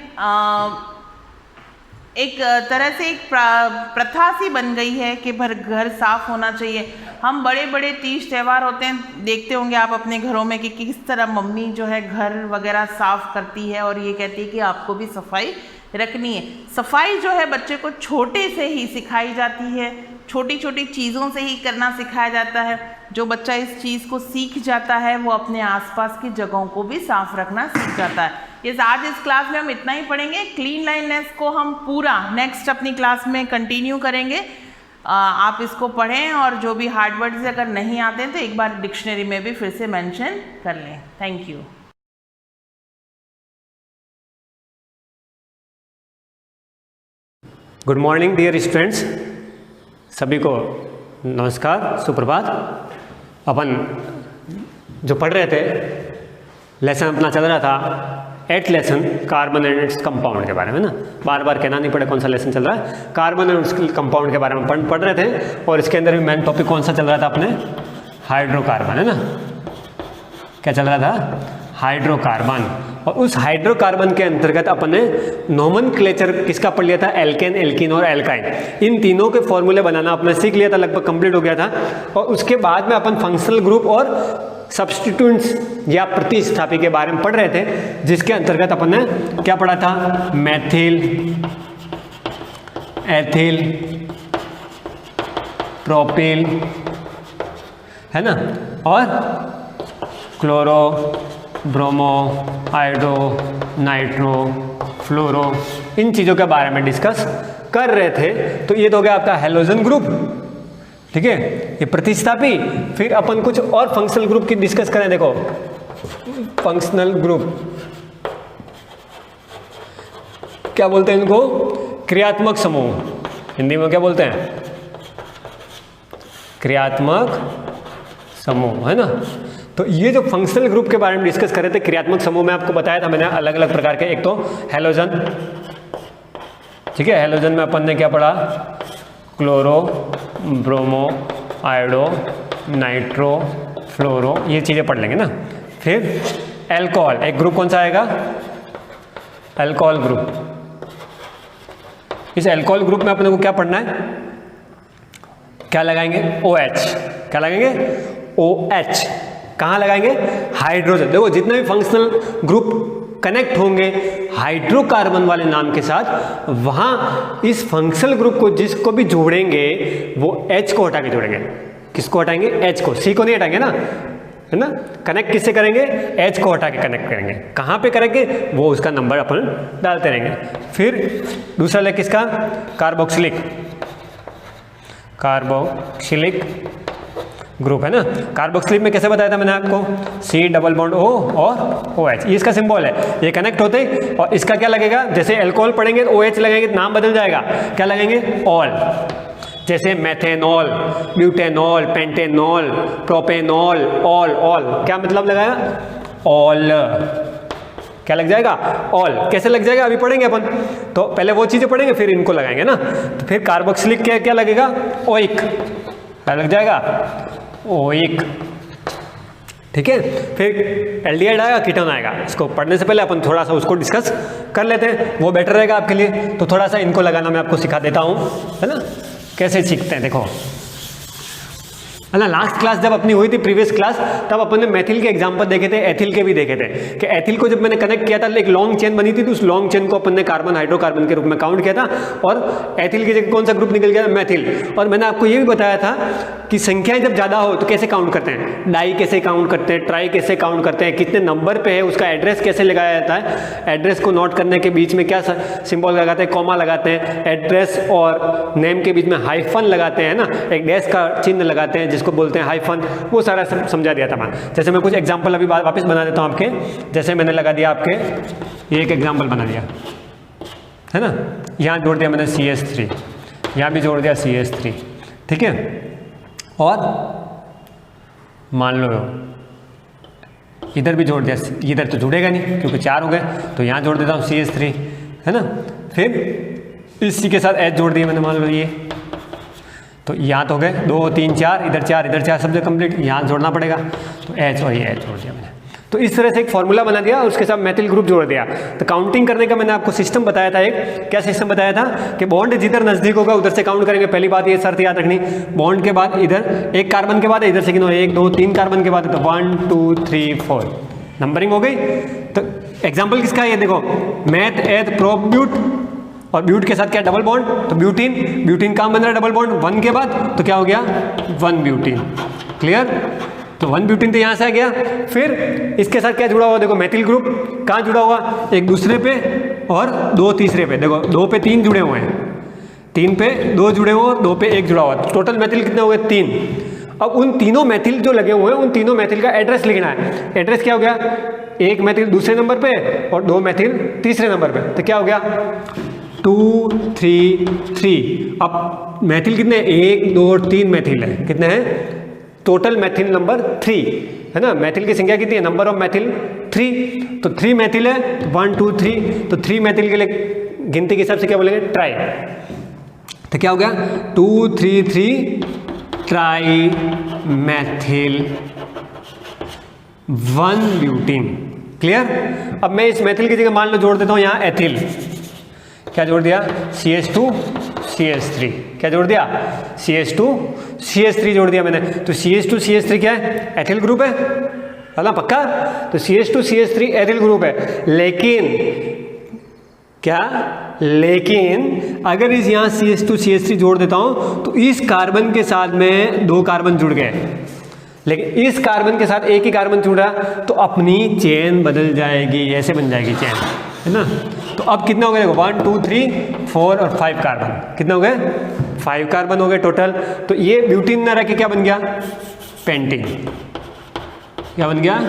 एक तरह से एक प्रथा सी बन गई है कि घर साफ होना चाहिए। हम बड़े बड़े तीज त्यौहार होते हैं, देखते होंगे आप अपने घरों में कि किस तरह मम्मी जो है घर वगैरह साफ करती है और ये कहती है कि आपको भी सफाई रखनी है। सफाई जो है बच्चे को छोटे से ही सिखाई जाती है, छोटी छोटी चीज़ों से ही करना सिखाया जाता है। जो बच्चा इस चीज़ को सीख जाता है वो अपने आसपास की जगहों को भी साफ रखना सीख जाता है। आज इस क्लास में हम इतना ही पढ़ेंगे। क्लीन लाइननेस को हम पूरा नेक्स्ट अपनी क्लास में कंटिन्यू करेंगे। आप इसको पढ़ें और जो भी हार्ड वर्ड्स अगर नहीं आते हैं तो एक बार डिक्शनरी में भी फिर से मेंशन कर लें। Thank you. Good morning dear students, सभी को नमस्कार, सुप्रभात। अपन जो पढ़ रहे थे, लेसन अपना चल रहा था 8th lesson carbon and its compound के बारे में ना। बार बार कहना नहीं पड़े कौन सा लेसन चल रहा है, कार्बन एंड इट्स कंपाउंड के बारे में पढ़ रहे थे। और इसके अंदर भी मेन टॉपिक कौन सा चल रहा था अपने, हाइड्रोकार्बन, है ना। क्या चल रहा था, हाइड्रोकार्बन। और उस हाइड्रोकार्बन के अंतर्गत अपन ने नोमेनक्लेचर किसका पढ़ लिया था, एल्केन, एल्कीन और एल्काइन। इन तीनों के फॉर्मूले बनाना अपने सीख लिया था, लगभग कंप्लीट हो गया था। और उसके बाद में अपन फंक्शनल ग्रुप और सब्स्टिट्यूएंट्स या प्रतिस्थापी के बारे में पढ़ रहे थे, जिसके अंतर्गत अपन ने क्या पढ़ा था, मैथिल, एथिल, प्रोपिल, है ना, और क्लोरो, ब्रोमो, आयोडो, नाइट्रो, फ्लोरो, इन चीज़ों के बारे में डिस्कस कर रहे थे। तो ये तो हो गया आपका हैलोजन ग्रुप, ठीक है, ये प्रतिस्थापी। फिर अपन कुछ और फंक्शनल ग्रुप की डिस्कस करें। देखो, फंक्शनल ग्रुप क्या बोलते हैं इनको, क्रियात्मक समूह। हिंदी में क्या बोलते हैं, क्रियात्मक समूह, है ना। तो ये जो फंक्शनल ग्रुप के बारे में डिस्कस कर रहे थे, क्रियात्मक समूह में आपको बताया था मैंने अलग अलग प्रकार के। एक तो हैलोजन, ठीक है, हैलोजन में अपन ने क्या पढ़ा, क्लोरो, ब्रोमो, आयोडो, नाइट्रो, फ्लोरो, ये चीज़ें पढ़ लेंगे ना। फिर एल्कोहल, एक ग्रुप कौन सा आएगा, एल्कोहल ग्रुप। इस एल्कोहल ग्रुप में अपने को क्या पढ़ना है, क्या लगाएंगे, OH। क्या लगाएंगे, OH। कहाँ लगाएंगे, हाइड्रोजन। देखो, जितने भी फंक्शनल ग्रुप कनेक्ट होंगे हाइड्रोकार्बन वाले नाम के साथ, वहाँ इस फंक्शनल ग्रुप को जिसको भी जोड़ेंगे वो H को हटा के जोड़ेंगे। किसको हटाएंगे, H को, C को नहीं हटाएंगे ना, है ना। कनेक्ट किससे करेंगे, H को हटा के कनेक्ट करेंगे। कहाँ पे करेंगे, वो उसका नंबर अपन डालते रहेंगे। फिर दूसरा लेग किसका, कार्बोक्सिलिक, कार्बोक्सिलिक ग्रुप, है ना। कार्बोक्सिलिक में कैसे बताया था मैंने आपको, C डबल बॉन्ड O और OH, ये इसका सिंबल है। ये कनेक्ट होते और इसका क्या लगेगा, जैसे अल्कोहल पढ़ेंगे OH लगेंगे, नाम बदल जाएगा, क्या लगेंगे, ऑल। जैसे methanol, butanol, pentanol, propanol, all क्या मतलब लगाया, ऑल। क्या लग जाएगा, ऑल। कैसे लग जाएगा अभी पढ़ेंगे अपन, तो पहले वो चीज़ें पढ़ेंगे फिर इनको लगाएंगे ना। तो फिर कार्बोक्सिलिक क्या लगेगा, ओइक। क्या लग जाएगा, ओइक, ठीक है। फिर एल्डिहाइड आएगा, कीटोन आएगा। इसको पढ़ने से पहले अपन थोड़ा सा उसको डिस्कस कर लेते हैं, वो बेटर रहेगा आपके लिए। तो थोड़ा सा इनको लगाना मैं आपको सिखा देता हूँ, है ना, कैसे सीखते हैं। देखो, है ना, लास्ट क्लास जब अपनी हुई थी, प्रीवियस क्लास, तब अपन ने मेथिल के एग्जांपल देखे थे, एथिल के भी देखे थे कि एथिल को जब मैंने कनेक्ट किया था, एक लॉन्ग चेन बनी थी, तो उस लॉन्ग चेन को अपन ने कार्बन हाइड्रोकार्बन के रूप में काउंट किया था। और एथिल की जगह कौन सा ग्रुप निकल गया, मेथिल। और मैंने आपको ये भी बताया था कि संख्याएं जब ज़्यादा हो तो कैसे काउंट करते हैं, डाई कैसे काउंट करते हैं, ट्राई कैसे काउंट करते हैं, कितने नंबर पे है, उसका एड्रेस कैसे लगाया जाता है। एड्रेस को नोट करने के बीच में क्या सिंबल लगाते हैं, कॉमा लगाते हैं। एड्रेस और नेम के बीच में हाइफन लगाते हैं ना, एक डैश का चिन्ह लगाते हैं जिसको बोलते हैं हाइफन। वो सारा समझा दिया था मैं। जैसे मैं कुछ एग्जांपल अभी वापस बना देता हूँ आपके। जैसे मैंने लगा दिया आपके, ये एक एग्जांपल बना दिया, है ना। यहाँ जोड़ दिया मैंने CH3, यहाँ भी जोड़ दिया CH3, ठीक है। और मान लो इधर भी जोड़ दिया, इधर तो जुड़ेगा नहीं क्योंकि 4 हो गए, तो यहाँ जोड़ देता हूँ CH3, है ना। फिर इसी के साथ H जोड़ दिया मैंने, मान लो ये, तो यहाँ तो हो गए 2 3 4, इधर 4 इधर 4, सब जगह कंप्लीट। यहाँ जोड़ना पड़ेगा, तो H और ये H जोड़ दिया मैंने। तो इस तरह से एक फॉर्मूला बना दिया और उसके साथ मेथिल ग्रुप जोड़ दिया। तो काउंटिंग करने का मैंने आपको सिस्टम बताया था। एक क्या सिस्टम बताया था कि बॉन्ड जिधर नजदीक होगा उधर से काउंट करेंगे। पहली बात ये शर्त याद रखनी, बॉन्ड के बाद इधर एक कार्बन के बाद इधर से गिनो, 1 2 3 कार्बन के बाद, तो 1 2 3 4 नंबरिंग हो गई। तो एग्जाम्पल किसका है ये देखो, मैथ, एथ, प्रो, ब्यूट, और ब्यूट के साथ क्या डबल बॉन्ड, तो ब्यूटीन। ब्यूटीन कहाँ बन रहा है डबल बॉन्ड, 1 के बाद, तो क्या हो गया 1 ब्यूटीन। क्लियर, तो 1 ब्यूटीन तो यहाँ से आ गया। फिर इसके साथ क्या जुड़ा हुआ, देखो मेथिल ग्रुप कहाँ जुड़ा हुआ, एक दूसरे पे और 2 तीसरे पे। देखो 2 पे 3 जुड़े हुए हैं, 3 पे 2 जुड़े हुए और 2 पे 1 जुड़ा हुआ, टोटल मैथिल कितने हो गए 3। अब उन तीनों मैथिल जो लगे हुए हैं उन तीनों मैथिल का एड्रेस लिखना है। एड्रेस क्या हो गया, एक मैथिल दूसरे नंबर पे और 2 मैथिल तीसरे नंबर पे, तो क्या हो गया 2 3 3। अब मैथिल कितने 1 2 3 मैथिल है, कितने हैं टोटल मैथिल नंबर 3 है ना। मैथिल की संख्या कितनी है, नंबर ऑफ मैथिल 3, तो 3 मैथिल है 1 2 3, तो 3 मैथिल के लिए गिनती के हिसाब से क्या बोलेंगे ट्राई, तो क्या हो गया 2 3 3 ट्राई मैथिल 1 ब्यूटीन। क्लियर। अब मैं इस मैथिल की जगह मान लो जोड़ देता हूँ यहाँ एथिल, क्या जोड़ दिया CH2 CH3, क्या जोड़ दिया CH2 CH3 जोड़ दिया मैंने, तो CH2 CH3 क्या है एथिल ग्रुप है ना, पक्का। तो CH2 CH3 एथिल ग्रुप है, लेकिन क्या, लेकिन अगर इस यहाँ CH2 CH3 जोड़ देता हूँ तो इस कार्बन के साथ में 2 कार्बन जुड़ गए, लेकिन इस कार्बन के साथ एक ही कार्बन जुड़ रहा, तो अपनी चेन बदल जाएगी, ऐसे बन जाएगी चेन, है ना। तो अब कितने हो गए देखो 1 2 3 4 और 5 कार्बन, कितने हो गए 5 कार्बन हो गए टोटल। तो ये ब्यूटीन ना रह के क्या बन गया पेंटीन, क्या बन गया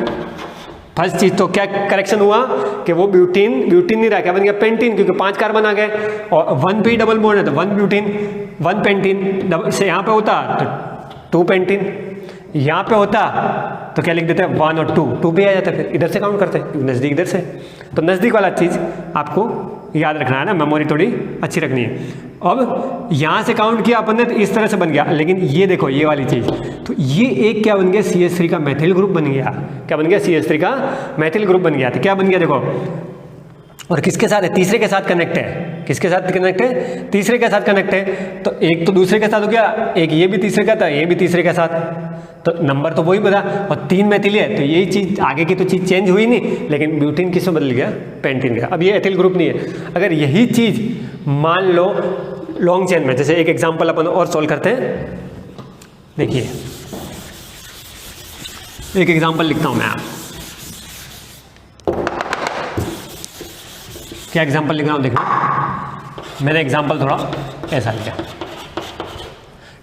फर्स्ट चीज। तो क्या करेक्शन हुआ कि वो ब्यूटीन नहीं रहा, क्या बन गया पेंटीन, क्योंकि 5 कार्बन आ गए और 1 पे डबल बॉन्ड है तो 1 ब्यूटीन 1 पेंटीन से यहाँ पे होता तो 2 पेंटीन, यहाँ पे होता तो क्या लिख देते हैं 1 और 2 पे आ जाता, फिर इधर से काउंट करते हैं नज़दीक इधर से। तो नज़दीक वाला चीज़ आपको याद रखना है ना, मेमोरी थोड़ी अच्छी रखनी है। अब यहाँ से काउंट किया अपन ने तो इस तरह से बन गया, लेकिन ये देखो ये वाली चीज़, तो ये एक क्या बन गया CH3 का मैथिल ग्रुप बन गया, क्या बन गया CH3 का मैथिल ग्रुप बन गया। तो क्या बन गया देखो, और किसके साथ है तीसरे के साथ कनेक्ट है, किसके साथ कनेक्ट है तीसरे के साथ कनेक्ट है, तो एक तो दूसरे के साथ हो गया, एक ये भी तीसरे का था ये भी तीसरे के साथ, तो नंबर तो वही बता, और 3 मैथिल है तो यही चीज़ आगे की तो चीज़ चेंज हुई नहीं, लेकिन ब्यूटीन किसमें बदल गया पेंटीन गया। अब ये एथिल ग्रुप नहीं है। अगर यही चीज़ मान लो लॉन्ग चेन में, जैसे एक एग्जांपल अपन और सॉल्व करते हैं, देखिए एक एग्जांपल लिखता हूं मैं, आप क्या एग्जांपल लिख रहा हूं देखना, मैंने एग्जांपल थोड़ा ऐसा लिखा,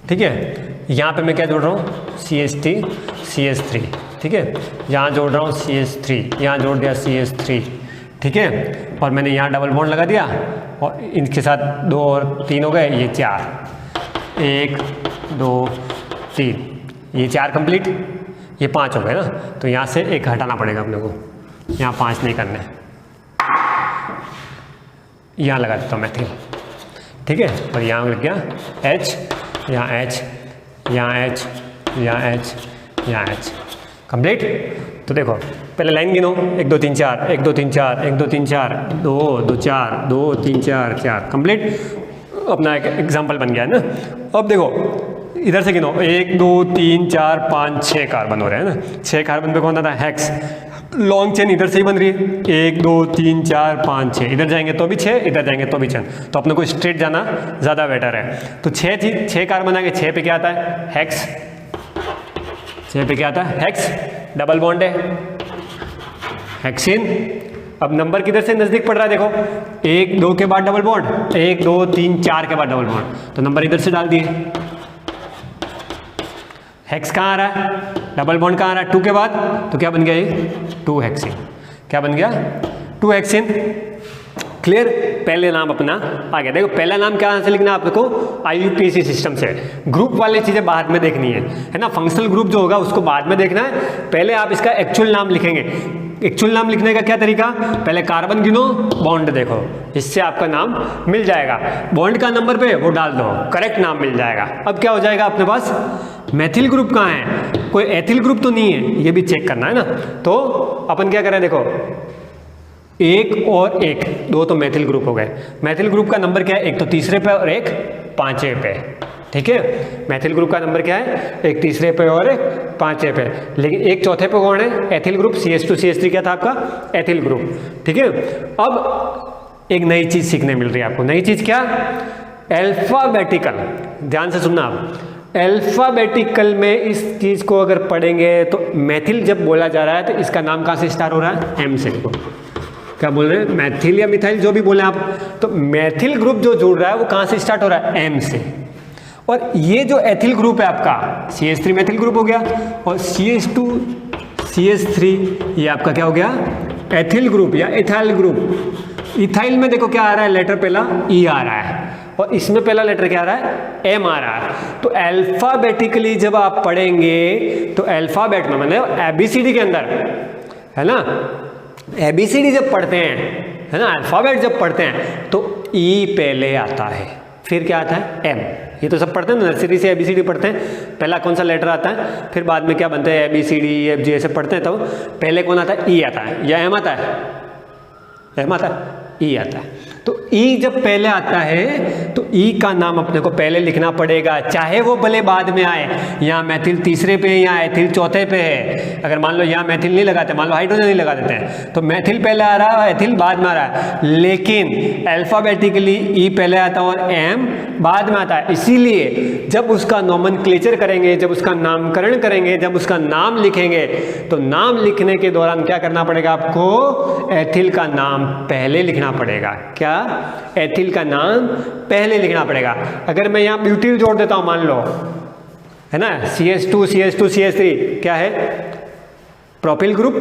ठीक है। यहाँ पे मैं क्या जोड़ रहा हूँ CH3 ठीक है, यहाँ जोड़ रहा हूँ CH3, यहाँ जोड़ दिया CH3 ठीक है, और मैंने यहाँ डबल बॉन्ड लगा दिया और इनके साथ 2 और 3 हो गए, ये 4 1 2 3, ये 4 कंप्लीट, ये 5 हो गए ना, तो यहाँ से 1 हटाना पड़ेगा अपने को, यहाँ 5 नहीं करने, यहाँ लगा देता हूँ मैथिल ठीक है, और यहाँ लग गया H, यहाँ H, यहाँ H, यहाँ H, यहाँ H कंप्लीट। तो देखो पहले लाइन गिनो 1 2 3 4 1 2 3 4 1 2 3 4 2 2 4 2 3 4 4 कंप्लीट, अपना एक एग्जाम्पल बन गया है ना। अब देखो इधर से गिनो 1 2 3 4 5 6 कार्बन हो रहे हैं ना, 6 कार्बन पे कौन आता है हेक्स, लॉन्ग चेन इधर से ही बन रही है 1 2 3 4 5 6, इधर जाएंगे तो भी 6 इधर जाएंगे तो भी 6, तो अपने को स्ट्रेट जाना ज़्यादा बेटर है। तो 6 कार्बन आ गए, 6 पे क्या आता है हेक्स, 6 पे क्या आता है हेक्स, डबल बॉन्ड है हेक्सिन। अब नंबर किधर से नज़दीक पड़ रहा है देखो, 1 2 के बाद डबल बॉन्ड, 1 2 3 4 के बाद डबल बॉन्ड, तो नंबर इधर से डाल दिए। हेक्स कहाँ आ रहा है, डबल बॉन्ड कहाँ आ रहा है 2 के बाद, तो क्या बन गया ये 2 हेक्सिन, क्या बन गया 2 हेक्सिन। क्लियर, पहले नाम अपना आ गया। देखो पहला नाम कहाँ से लिखना है आपको, IUPAC सिस्टम से, ग्रुप वाली चीज़ें बाद में देखनी है ना, फंक्शनल ग्रुप जो होगा उसको बाद में देखना है, पहले आप इसका एक्चुअल नाम लिखेंगे। एक्चुअल नाम लिखने का क्या तरीका, पहले कार्बन गिनो बॉन्ड देखो, इससे आपका नाम मिल जाएगा, बॉन्ड का नंबर पे वो डाल दो, करेक्ट नाम मिल जाएगा। अब क्या हो जाएगा अपने पास, मैथिल ग्रुप कहाँ है, कोई एथिल ग्रुप तो नहीं है, ये भी चेक करना है ना। तो अपन क्या करें देखो, 1 और 1 2 तो मैथिल ग्रुप हो गए, मैथिल ग्रुप का नंबर क्या है, एक तो तीसरे पे और एक 5वें पे, ठीक है। मैथिल ग्रुप का नंबर क्या है, एक तीसरे पे और एक 5वें पे, लेकिन एक चौथे पे कौन है, एथिल ग्रुप, CH2 CH3 क्या था आपका एथिल ग्रुप, ठीक है। अब एक नई चीज सीखने मिल रही है आपको, नई चीज क्या, अल्फाबेटिकल, ध्यान से सुनना आप, अल्फाबेटिकल में इस चीज को अगर पढ़ेंगे तो मैथिल जब बोला जा रहा है तो इसका नाम कहाँ से स्टार्ट हो रहा है, M से। देखो क्या बोल रहे हैं, मैथिल या मिथाइल जो भी बोले आप। तो मैथिल ग्रुप जो जुड़ रहा है वो कहाँ से स्टार्ट हो रहा है, M से। और ये जो एथिल ग्रुप है आपका CH3 मैथिल ग्रुप हो गया, और CH2 CH3 ये आपका क्या हो गया, एथिल ग्रुप या इथाइल ग्रुप। इथाइल में देखो क्या आ रहा है, लेटर पहला E आ रहा है, और इसमें पहला लेटर क्या आ रहा है, M आ रहा है। तो अल्फाबेटिकली जब आप पढ़ेंगे तो अल्फाबेट में मतलब ABCD के अंदर है ना, ABCD जब पढ़ते हैं है ना, अल्फाबेट जब पढ़ते हैं तो E पहले आता है, फिर क्या आता है, M। ये तो सब पढ़ते हैं ना, नर्सरी से ABCD पढ़ते हैं, पहला कौन सा लेटर आता है, फिर बाद में क्या बनते हैं ABCD EFG ऐसे पढ़ते हैं, तो पहले कौन आता है, E आता है या M आता है, M आता है, E आता है। तो E जब पहले आता है तो E का नाम अपने को पहले लिखना पड़ेगा, चाहे वो भले बाद में आए, यहाँ मैथिल तीसरे पे या एथिल चौथे पे है। अगर मान लो यहाँ मैथिल नहीं लगाते, मान लो हाइड्रोजन नहीं लगा देते हैं, तो मैथिल पहले आ रहा है, एथिल बाद में आ रहा है, लेकिन अल्फाबेटिकली E पहले आता है और M बाद में आता है। इसीलिए जब उसका नोमेनक्लेचर करेंगे, जब उसका नामकरण करेंगे, जब उसका नाम लिखेंगे, तो नाम लिखने के दौरान क्या करना पड़ेगा आपको, एथिल का नाम पहले लिखना पड़ेगा। क्या, एथिल का नाम पहले लिखना पड़ेगा। अगर मैं यहाँ ब्यूटिल जोड़ देता हूँ, मान लो है ना, CH2 CH2 CH3 क्या है, प्रोपिल ग्रुप,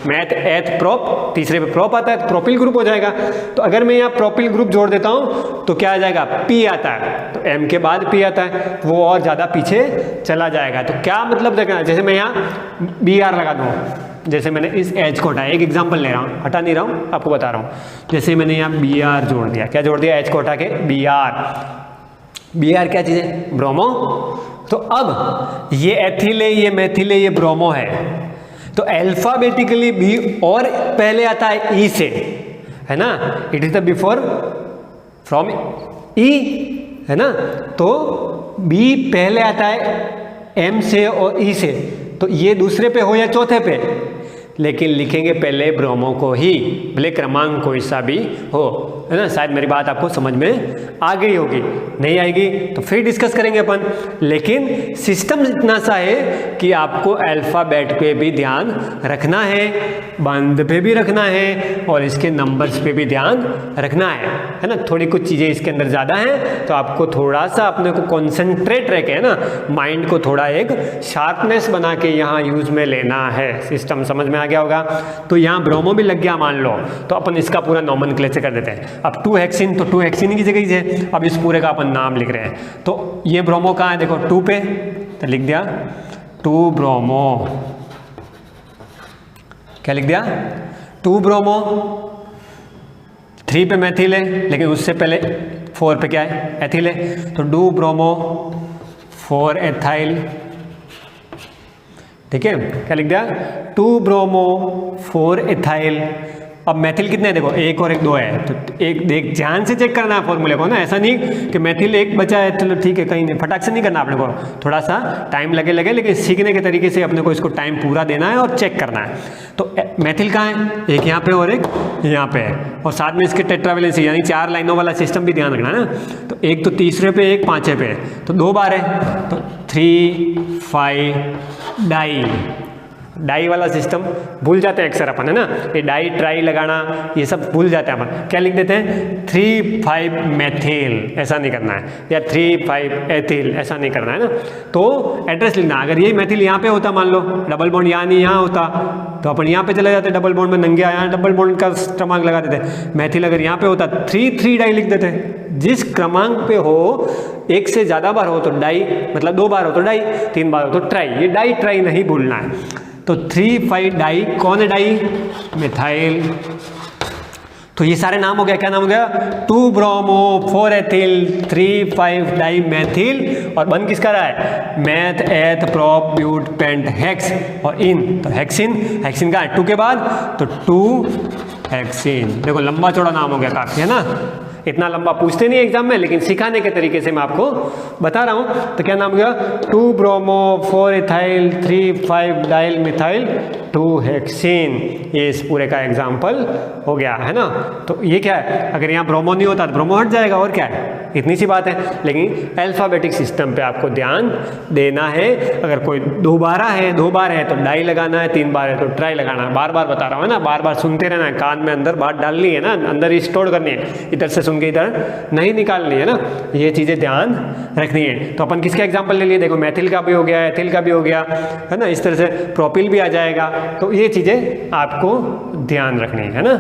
मैथ एथ प्रोप, तीसरे पे प्रोप आता है तो प्रोपिल ग्रुप हो जाएगा। तो अगर मैं यहाँ प्रोपिल ग्रुप जोड़ देता हूँ तो क्या आ जाएगा, P आता है, तो M के बाद P आता है, वो और ज़्यादा पीछे चला जाएगा। तो क्या मतलब देखना, जैसे मैं यहाँ BR लगा दूँ, जैसे मैंने इस एच को हटाया, एक एग्जांपल ले रहा हूँ, हटा नहीं रहा हूँ, आपको बता रहा हूँ। जैसे मैंने यहाँ BR जोड़ दिया, क्या जोड़ दिया, एच को हटा के BR क्या चीज़ है, ब्रोमो। तो अब ये एथिल है, ये मैथिल है, ये ब्रोमो है, तो अल्फाबेटिकली B और पहले आता है E से, है ना, it is the before from E, है ना। तो B पहले आता है M से और E से, तो ये दूसरे पे हो या चौथे पे, लेकिन लिखेंगे पहले ब्रोमो को ही, भले क्रमांक कोई सा भी हो, है ना। शायद मेरी बात आपको समझ में आ गई होगी, नहीं आएगी तो फिर डिस्कस करेंगे अपन। लेकिन सिस्टम इतना सा है कि आपको अल्फ़ाबेट पे भी ध्यान रखना है, बंद पे भी रखना है, और इसके नंबर्स पे भी ध्यान रखना है ना। थोड़ी कुछ चीज़ें इसके अंदर ज़्यादा हैं, तो आपको थोड़ा सा अपने को कॉन्सेंट्रेट रह के, है ना, माइंड को थोड़ा एक शार्पनेस बना के यहाँ यूज़ में लेना है। सिस्टम समझ में आ गया होगा। तो यहाँ ब्रोमो भी लग गया मान लो, तो अपन इसका पूरा नोमेनक्लेचर कर देते हैं। अब 2 हेक्सिन, तो 2 हेक्सिन की जगह ही है, अब इस पूरे का अपन नाम लिख रहे हैं। तो ये ब्रोमो कहाँ है, देखो 2 पे, तो लिख दिया 2 ब्रोमो, क्या लिख दिया, 2 ब्रोमो। 3 पे मैथिल है, लेकिन उससे पहले 4 पे क्या है, एथिल है, तो 2 ब्रोमो 4 एथाइल, ठीक है, क्या लिख दिया, 2 ब्रोमो 4 एथाइल। अब मैथिल कितने हैं, देखो 1 और 1 2 है, तो एक देख ध्यान से चेक करना है फॉर्मूले को ना, ऐसा नहीं कि मैथिल 1 बचा है, चलो ठीक है, कहीं नहीं, फटाक से नहीं करना अपने को, थोड़ा सा टाइम लगे, लेकिन सीखने के तरीके से अपने को इसको टाइम पूरा देना है और चेक करना है। तो मैथिल कहाँ है, एक यहाँ पे और एक यहाँ पे है, और साथ में इसके टेट्रावेलेंसी यानी 4 लाइनों वाला सिस्टम भी ध्यान रखना है ना। तो एक तो तीसरे पे, एक पाँचवें पे, तो 2 बार है, तो 3 5 डाई वाला सिस्टम भूल जाते हैं अक्सर अपन, है ना, ये डाई ट्राई लगाना ये सब भूल जाते हैं अपन। क्या लिख देते हैं, 3 5 मैथिल, ऐसा नहीं करना है, या 3 5 एथिल, ऐसा नहीं करना है ना। तो एड्रेस लिखना, अगर ये मैथिल यहाँ पे होता, मान लो डबल बॉन्ड यहाँ नहीं यहाँ होता, तो अपन यहाँ पे चले जाते, डबल बॉन्ड में नंगे यहाँ डबल बॉन्ड का क्रमांक लगा देते। मैथिल अगर यहाँ पे होता 3 3 डाई लिख देते, जिस क्रमांक पे हो, 1 से ज़्यादा बार हो तो डाई, मतलब 2 बार हो तो डाई, 3 बार हो तो ट्राई, ये डाई ट्राई नहीं भूलना है। तो 3 5 डाई, कौन है डाई, मिथाइल। तो ये सारे नाम हो गया, क्या नाम हो गया, 2 ब्रोमो 4 एथिल 3 5 डाई मैथिल, और बन किसका रहा है, मैथ एथ प्रोप ब्यूट पेंट हेक्स, और इन, तो हेक्सिन, हेक्सिन का है 2 के बाद, तो 2 हेक्सिन। देखो लंबा चौड़ा नाम हो गया काफ़ी, है ना, इतना लंबा पूछते नहीं एग्जाम में, लेकिन सिखाने के तरीके से मैं आपको बता रहा हूँ। तो क्या नाम हो गया, 2 bromo 4 ethyl 3 5 dial methyl 2 hexene, ये इस पूरे का एग्जाम्पल हो गया है ना। तो ये क्या है, अगर यहाँ ब्रोमो नहीं होता तो ब्रोमो हट जाएगा, और क्या है, इतनी सी बात है। लेकिन अल्फ़ाबेटिक सिस्टम पे आपको ध्यान देना है। अगर कोई 2 बार है तो डाई लगाना है, 3 बार है तो ट्राई लगाना है। बार बार बता रहा हूँ है ना, बार बार सुनते रहना है, कान में अंदर बात डालनी है ना, अंदर ही स्टोर करनी है, इधर से सुन के इधर नहीं निकालनी है ना, ये चीज़ें ध्यान रखनी है। तो अपन किसका एग्जाम्पल ले लिए, देखो मैथिल का भी हो गया, एथिल का भी हो गया है ना, इस तरह से प्रोपिल भी आ जाएगा। तो ये चीज़ें आपको ध्यान रखनी है ना।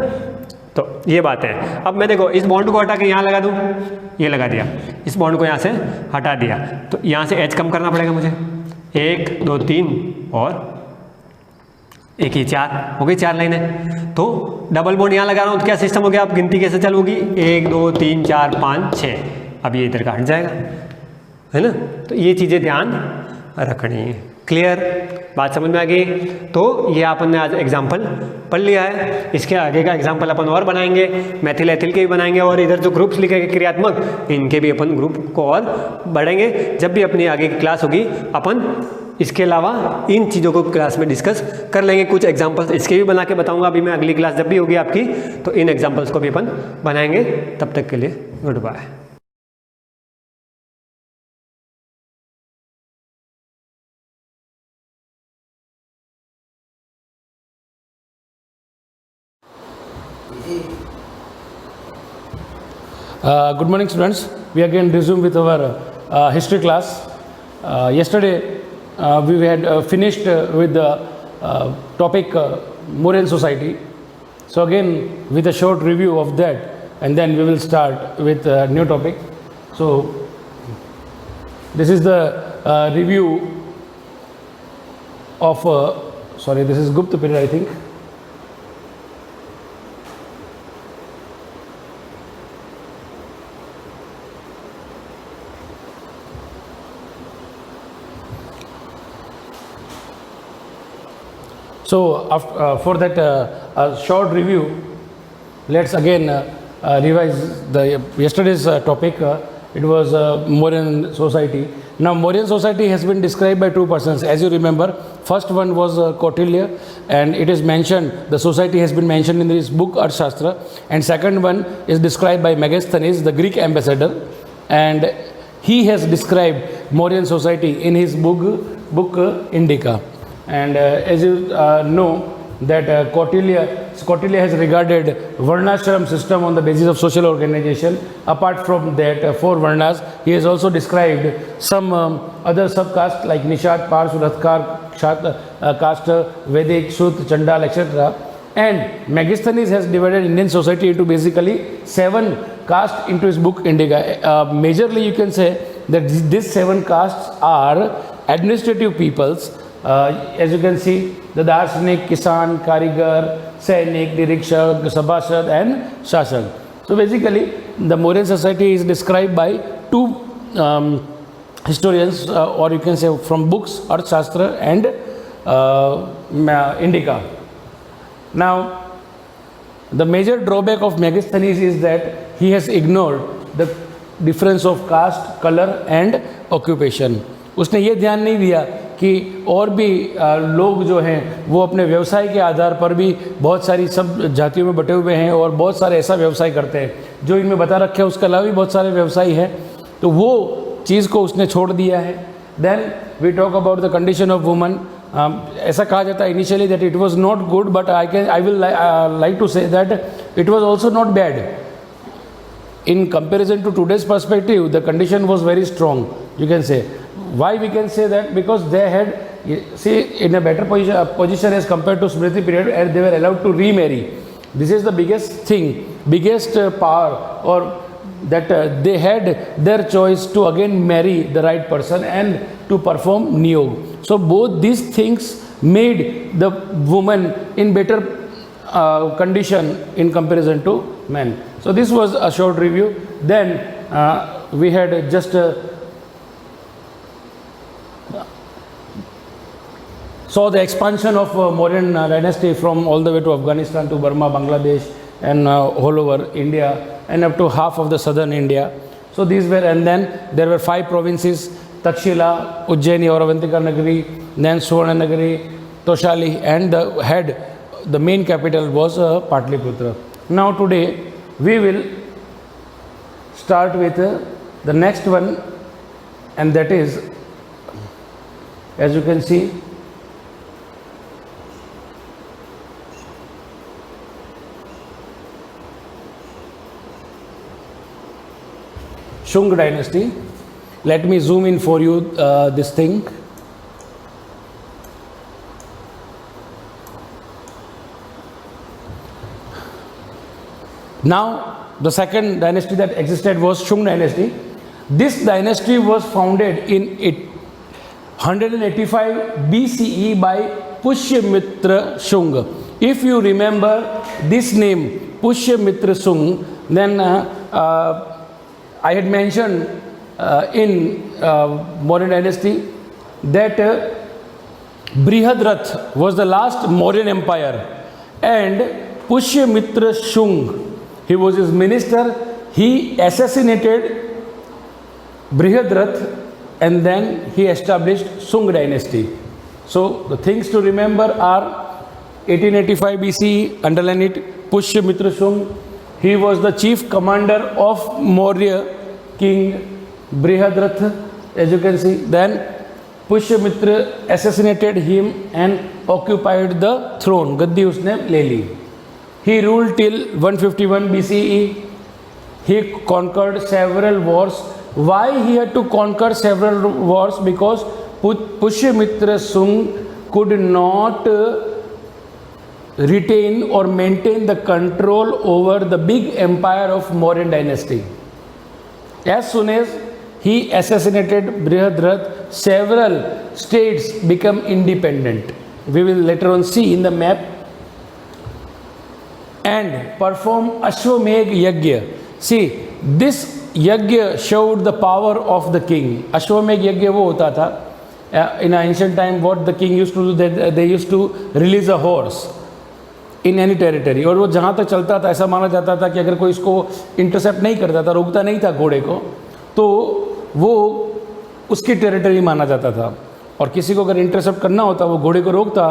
तो ये बात है। अब मैं देखो इस बॉन्ड को हटा के यहाँ लगा दूँ, ये लगा दिया, इस बॉन्ड को यहाँ से हटा दिया, तो यहाँ से एच कम करना पड़ेगा मुझे, 1 2 3 और 1 ही 4 हो गई, 4 लाइनें। तो डबल बॉन्ड यहाँ लगा रहा हूँ तो क्या सिस्टम हो गया, अब गिनती कैसे चलूगी, 1 2 3 4 5 6, अब ये इधर का हट जाएगा है ना। तो ये चीज़ें ध्यान रखनी है। क्लियर, बात समझ में आ गई। तो ये अपन ने आज एग्जाम्पल पढ़ लिया है, इसके आगे का एग्जाम्पल अपन और बनाएंगे, मैथिल एथिल के भी बनाएंगे, और इधर जो ग्रुप्स लिखे गए क्रियात्मक, इनके भी अपन ग्रुप को और बढ़ेंगे। जब भी अपनी आगे की क्लास होगी अपन इसके अलावा इन चीज़ों को क्लास में डिस्कस कर लेंगे। कुछ एग्जाम्पल्स इसके भी बना के बताऊंगा अभी मैं, अगली क्लास जब भी होगी आपकी, तो इन एग्जाम्पल्स को भी अपन बनाएंगे। तब तक के लिए goodbye. Good morning, students. We again resume with our history class. Yesterday we had finished with the topic Mauryan society. So again with a short review of that, and then we will start with a new topic. So this is the review of this is Gupta period, I think. So for that a short review, let's again revise the yesterday's topic. It was Mauryan society. Now Mauryan society has been described by 2 persons, as you remember. First one was Kautilya, and it is mentioned, the society has been mentioned in his book Arthashastra, and second one is described by Megasthenes, the Greek ambassador, and he has described Mauryan society in his book Indica. And as you know that Kautilya has regarded Varnashram system on the basis of social organization. Apart from that 4 Varnas, he has also described some other subcastes like Nishad, Pars, Uratkar, caste, Vedic, Shud, Chandal, etc. And Megasthenes has divided Indian society into basically 7 castes into his book Indica. Majorly you can say that these 7 castes are administrative peoples. As you can see, the Darshanik, Kisan, Karigar, Sainik, Dirikshak, Sabhashad and Shashak. So basically the Mauryan society is described by 2 historians, or you can say from books Arthashastra and Indica. Now the major drawback of Megasthenes is that he has ignored the difference of caste, color and occupation. उसने ये ध्यान नहीं दिया कि और भी लोग जो हैं वो अपने व्यवसाय के आधार पर भी बहुत सारी सब जातियों में बटे हुए हैं, और बहुत सारे ऐसा व्यवसाय करते हैं जो इनमें बता रखे हैं, उसके अलावा भी बहुत सारे व्यवसाय हैं, तो वो चीज़ को उसने छोड़ दिया है। Then we talk about the condition of woman. ऐसा कहा जाता है initially that it was not good, but I will like to say that it was also not bad. In comparison to today's perspective, the condition was very strong, you can say. Why we can say that? Because they had, see, in a better position as compared to Smriti period, and they were allowed to remarry. This is the biggest thing, biggest power, or that they had their choice to again marry the right person and to perform niyog. So both these things made the woman in better condition in comparison to men. So this was a short review. Then we had just saw the expansion of Mauryan dynasty from all the way to Afghanistan to Burma, Bangladesh, and all over India, and up to half of the southern India. So these were, and then there were 5 provinces: Takshila, Ujjaini or Avantika Nagari, then Suvarna Nagari, Toshali, and the head, the main capital was Patliputra. Now today we will start with the next one, and that is, as you can see, Shung dynasty. Let me zoom in for you this thing. Now, the second dynasty that existed was Shung dynasty. This dynasty was founded in 185 BCE by Pushyamitra Shung. If you remember this name, Pushyamitra Shung, then I had mentioned in Mauryan dynasty that Brihadrath was the last Mauryan empire, and Pushyamitra Shung, he was his minister. He assassinated Brihadrath and then he established Shung dynasty. So the things to remember are 1885 BCE, underline it, Pushyamitra Shung. He was the chief commander of Maurya king Brihadrath, as you can see. Then Pushyamitra assassinated him and occupied the throne. Gaddi usne le li. He ruled till 151 BCE. He conquered several wars. Why he had to conquer several wars? Because Pushyamitra Shung could not retain or maintain the control over the big empire of Mauryan dynasty. As soon as he assassinated Brihadrath, several states become independent. We will later on see in the map. And perform Ashwamedh Yajna. See, this Yajna showed the power of the king. Ashwamedh Yajna wo hota tha. In ancient time, what the king used to do, they used to release a horse in any territory, और वो जहाँ तक चलता था ऐसा माना जाता था कि अगर कोई इसको इंटरसेप्ट नहीं करता था, रोकता नहीं था घोड़े को, तो वो उसकी टेरिटरी माना जाता था. और किसी को अगर इंटरसेप्ट करना होता, वो घोड़े को रोकता,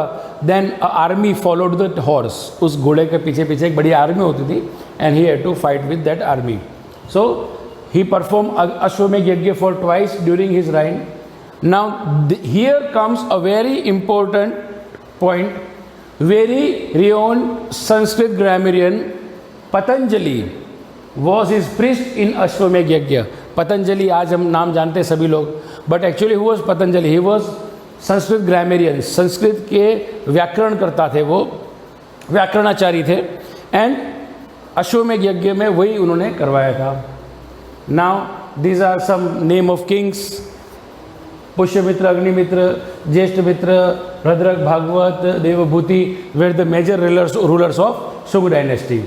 then army followed the horse. उस घोड़े के पीछे पीछे एक बड़ी आर्मी होती थी, and he had to fight with that army. So he perform Ashvamedha yajna for twice during his reign. Now here comes a very important point. Very renowned Sanskrit grammarian Patanjali was his priest in Ashwamedh Yajna. Patanjali, आज हम नाम जानते हैं सभी लोग, but actually who was Patanjali? He was Sanskrit grammarian. Sanskrit के व्याकरण करता थे, वो व्याकरणाचारी थे, and अश्वमेध यज्ञ में वही उन्होंने करवाया था. Now these are some name of kings. Pushyamitra, Agnimitra, Jyeshthamitra, Bhadraka, Bhagavata, Devabhuti were the major rulers of Shung dynasty.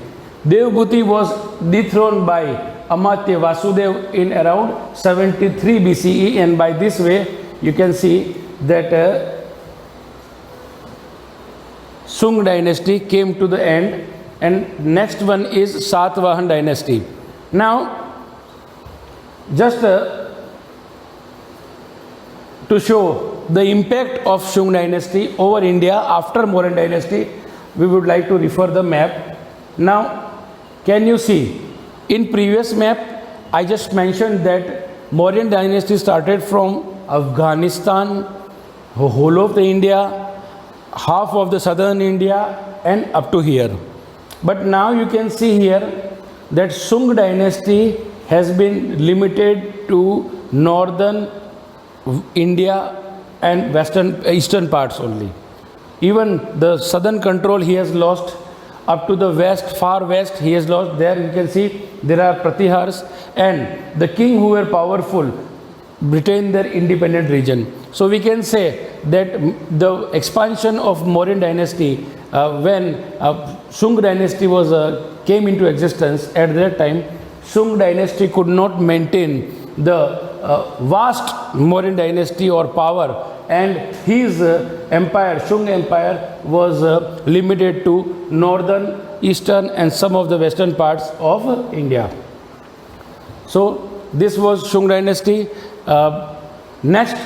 Devbhuti was dethroned by Amatya Vasudev in around 73 BCE, and by this way you can see that Shung dynasty came to the end, and next one is Satavahan dynasty. Now just to show the impact of Shung dynasty over India after Mauryan dynasty, we would like to refer the map. Now, can you see, in previous map, I just mentioned that Mauryan dynasty started from Afghanistan, whole of the India, half of the southern India, and up to here. But now you can see here that Shung dynasty has been limited to northern India and eastern parts only. Even the southern control he has lost. Up to the west, far west, he has lost. There you can see there are pratihars, and the king who were powerful retained their independent region. So we can say that the expansion of Mauryan dynasty, when Shung dynasty came into existence, at that time Shung dynasty could not maintain the vast Mauryan dynasty or power, and his empire, Shung empire, was limited to northern, eastern and some of the western parts of India. So this was Shung dynasty. Next,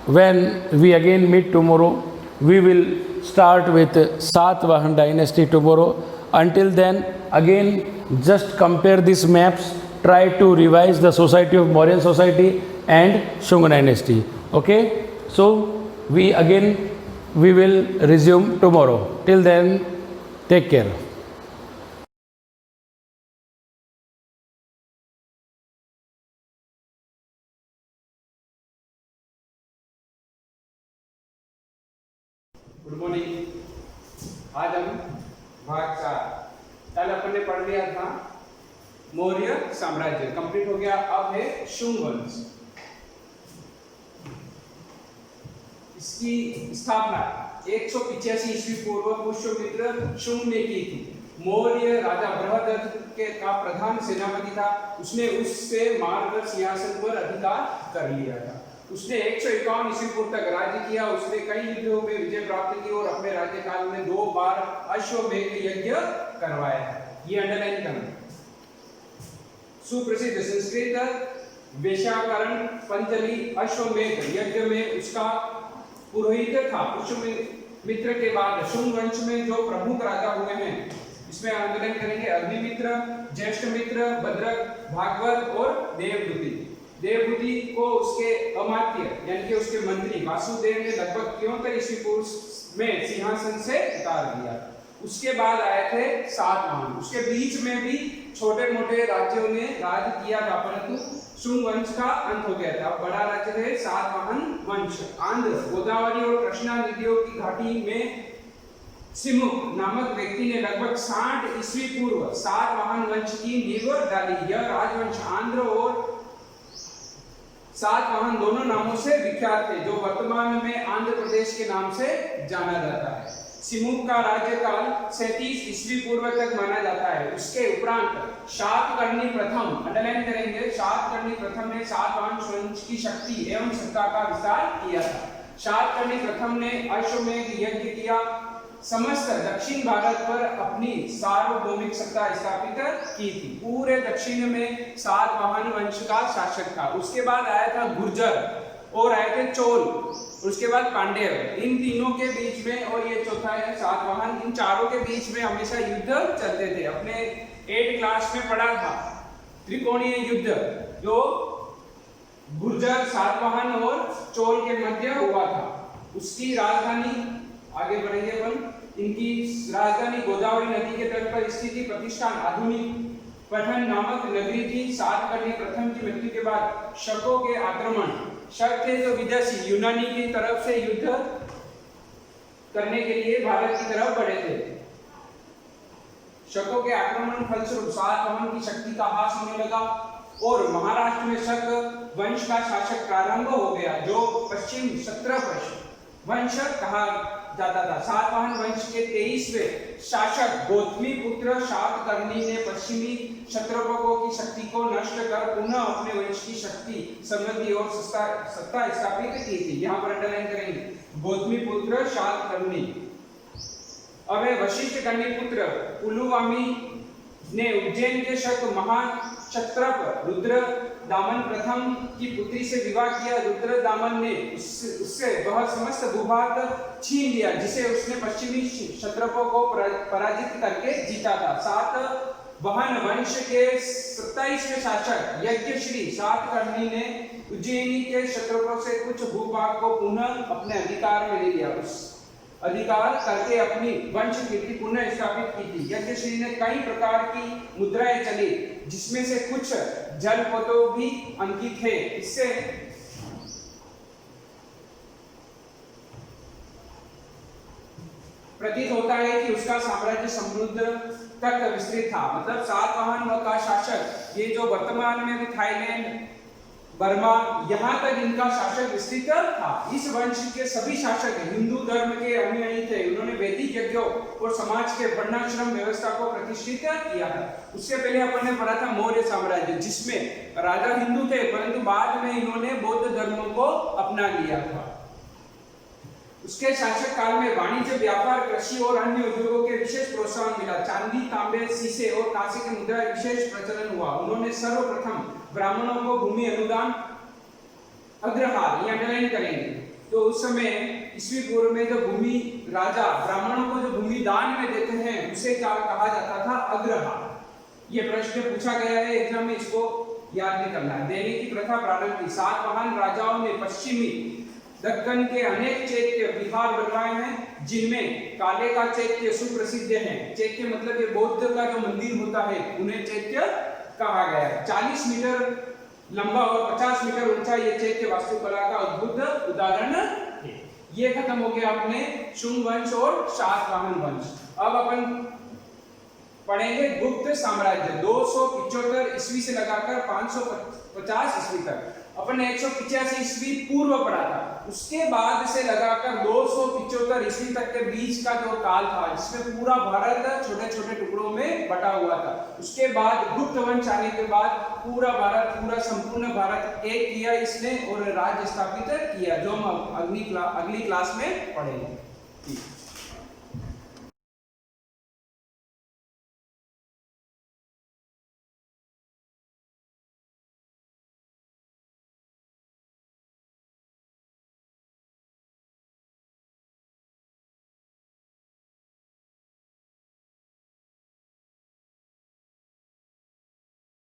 when we again meet tomorrow, we will start with Satvahan dynasty tomorrow. Until then, again, just compare these maps, try to revise the society of Mauryan society and Shunga dynasty. Okay, so we will resume tomorrow. Till then, take care. Good morning. आज हम भाग 4 कल अपन ने पढ़ लिया था मौर्य साम्राज्य, complete हो गया। अब है शुंग वंश। इसकी स्थापना 185 ईस्वी पूर्व पुष्यमित्र शुंग ने की थी। मौर्य राजा बृहदत्त का प्रधान सेनापति था। उसने उससे मारकर सिंहासन पर अधिकार कर लिया था। उसने 151 ईस्वी पूर्व तक राज्य किया। उसने कई युद्धों में विजय प्राप्त की और अपने राज्यकाल में 2 बार अश्वमेध यज्ञ करवाया है। ये अंडरलाइन करना। सुप्रसिद्ध संस्कृत वेश्याकरण पंचली अश्वमेध यज्ञ में उसका पुरोहित था। पुष्यमित्र के बाद शुंग वंश में जो प्रमुख राजा हुए हैं, इसमें अंडरलाइन करेंगे अग्निमित्र, ज्येष्ठमित्र, भद्रक, भागवत और देवभूति। देवभूति को उसके अमात्य यानी कि उसके मंत्री वासुदेव ने लगभग 73 ईस्वी पूर्व में सिंहासन से उतार दिया। उसके बाद आए थे सातवाहन। उसके बीच में भी छोटे मोटे राज्यों ने राज किया था, परंतु शुंग वंश का अंत हो गया था। बड़ा राज्य थे सातवाहन वंश। आंध्र, गोदावरी और कृष्णा नदियों की घाटी में सिमुक नामक व्यक्ति ने लगभग 60 ईस्वी पूर्व सातवाहन वंश की नींव डाली। यह राजवंश आंध्र और सातवाहन दोनों नामों से विख्यात थे, जो वर्तमान में आंध्र प्रदेश के नाम से जाना जाता है। सिमुक का राज्यकाल 37 ईस्वी पूर्व तक माना जाता है। उसके उपरांत शातकर्णी प्रथम, अंडरलाइन करेंगे, शातकर्णी प्रथम ने सातवाहन वंश की शक्ति एवं सत्ता का विस्तार किया था। शातकर्णी प्रथम ने अश्वमेध यज्ञ किया, समस्त दक्षिण भारत पर अपनी सार्वभौमिक सत्ता स्थापित की थी। पूरे दक्षिण में सातवाहन वंश का शासक था। उसके बाद आया था गुर्जर और आए थे चोल, उसके बाद पांड्य। इन तीनों के बीच में, और ये चौथा है सातवाहन, इन चारों के बीच में हमेशा युद्ध चलते थे। अपने 8 क्लास में पढ़ा था त्रिकोणीय युद्ध, जो गुर्जर, सातवाहन और चोल के मध्य हुआ था। उसकी राजधानी, आगे बढ़ेंगे अपन, इनकी राजधानी गोदावरी नदी के तट पर स्थित प्रतिष्ठान आधुनिक पठन नामक नगरी थी। सातकर्णी प्रथम की मृत्यु के बाद शकों के आक्रमण, शक थे जो विदेशी यूनानी की तरफ से युद्ध करने के लिए भारत की तरफ बढ़े थे। शकों के आक्रमण फलस्वरूप सातवाहन की शक्ति का ह्रास होने लगा और महाराष्ट्र में शक वंश का शासक प्रारंभ हो गया, जो पश्चिम क्षत्रप वंश कहा जाता था। सातवाहन वंश के 23वें शासक गौतमी पुत्र शातकर्णी ने पश्चिमी क्षत्रपों की शक्ति को नष्ट कर पुनः अपने वंश की शक्ति, समृद्धि और सत्ता स्थापित की थी। यहाँ पर अंडरलाइन करेंगे गौतमी पुत्र शातकर्णी। अब है वशिष्ठ कन्या पुत्र पुलुवामी ने उज्जैन के शक महाक्षत्रप रुद्र दामन प्रथम की पुत्री से विवाह किया। रुद्र दामन ने उससे वह समस्त भूभाग छीन लिया, जिसे उसने पश्चिमी क्षत्रपों को पराजित करके जीता था। सातवाहन वंश के 27वें शासक यज्ञश्री सातकर्णी ने उज्जैनी के क्षत्रपों से कुछ भूभाग को पुनः अपने अधिकार में ले लिया। उस अधिकार करके अपनी वंश कीर्ति पुनः स्थापित की थी। यज्ञश्री ने कई प्रकार की मुद्राएं चली, जिसमें से कुछ जलपतों भी अंकित थे। इससे प्रतीत होता है कि उसका साम्राज्य समुद्र तक विस्तृत था। मतलब सातवाहन का शासक, ये जो वर्तमान में भी थाईलैंड, बर्मा, यहाँ तक इनका शासक विस्तृत था। इस वंश के सभी शासक हिंदू धर्म के अनुयायी थे। उन्होंने वैदिक यज्ञों और समाज के वर्णाश्रम व्यवस्था को प्रतिष्ठित किया था। उससे पहले अपन ने पढ़ा था मौर्य साम्राज्य, जिसमें राजा हिंदू थे, परंतु बाद में इन्होंने बौद्ध धर्म को अपना लिया था। उसके शासक काल में वाणिज्य, व्यापार, कृषि और अन्य उद्योगों के विशेष प्रोत्साहन मिला। चांदी, तांबे, शीशे और कांसे की मुद्रा विशेष प्रचलन हुआ। उन्होंने सर्वप्रथम ब्राह्मणों को भूमि अनुदान, अग्रहार, ये अंडरलाइन करेंगे, तो उस समय ईस्वी पूर्व में जो भूमि राजा ब्राह्मणों को जो भूमि दान में देते हैं उसे क्या कहा जाता था? अग्रहार। ये प्रश्न पूछा गया है एग्जाम में, इसको याद नहीं करना है। देने की प्रथा प्रारंभ की। सातवाहन राजाओं ने पश्चिमी दक्कन के अनेक चैत्य विहार बनवाए हैं, जिनमें काले का चैत्य सुप्रसिद्ध है। चैत्य मतलब ये बौद्ध का जो मंदिर होता है उन्हें चैत्य कहा गया है। 40 मीटर लंबा और 50 मीटर ऊंचा ये चैत्य वास्तुकला का अद्भुत उदाहरण है। ये खत्म हो गया अपने शुंग वंश और शातवाहन वंश। अब अपन पढ़ेंगे गुप्त साम्राज्य 275 ईस्वी से लगाकर 550 ईस्वी तक। अपन ने 185 ईस्वी पूर्व पढ़ा था, उसके बाद से लगाकर 275 ईस्वी तक के बीच का जो काल था जिसमें पूरा भारत छोटे छोटे टुकड़ों में बटा हुआ था। उसके बाद गुप्त वंश आने के बाद पूरा भारत, पूरा संपूर्ण भारत एक किया इसने और राज्य स्थापित किया, जो हम अगली क्लास में पढ़ेंगे।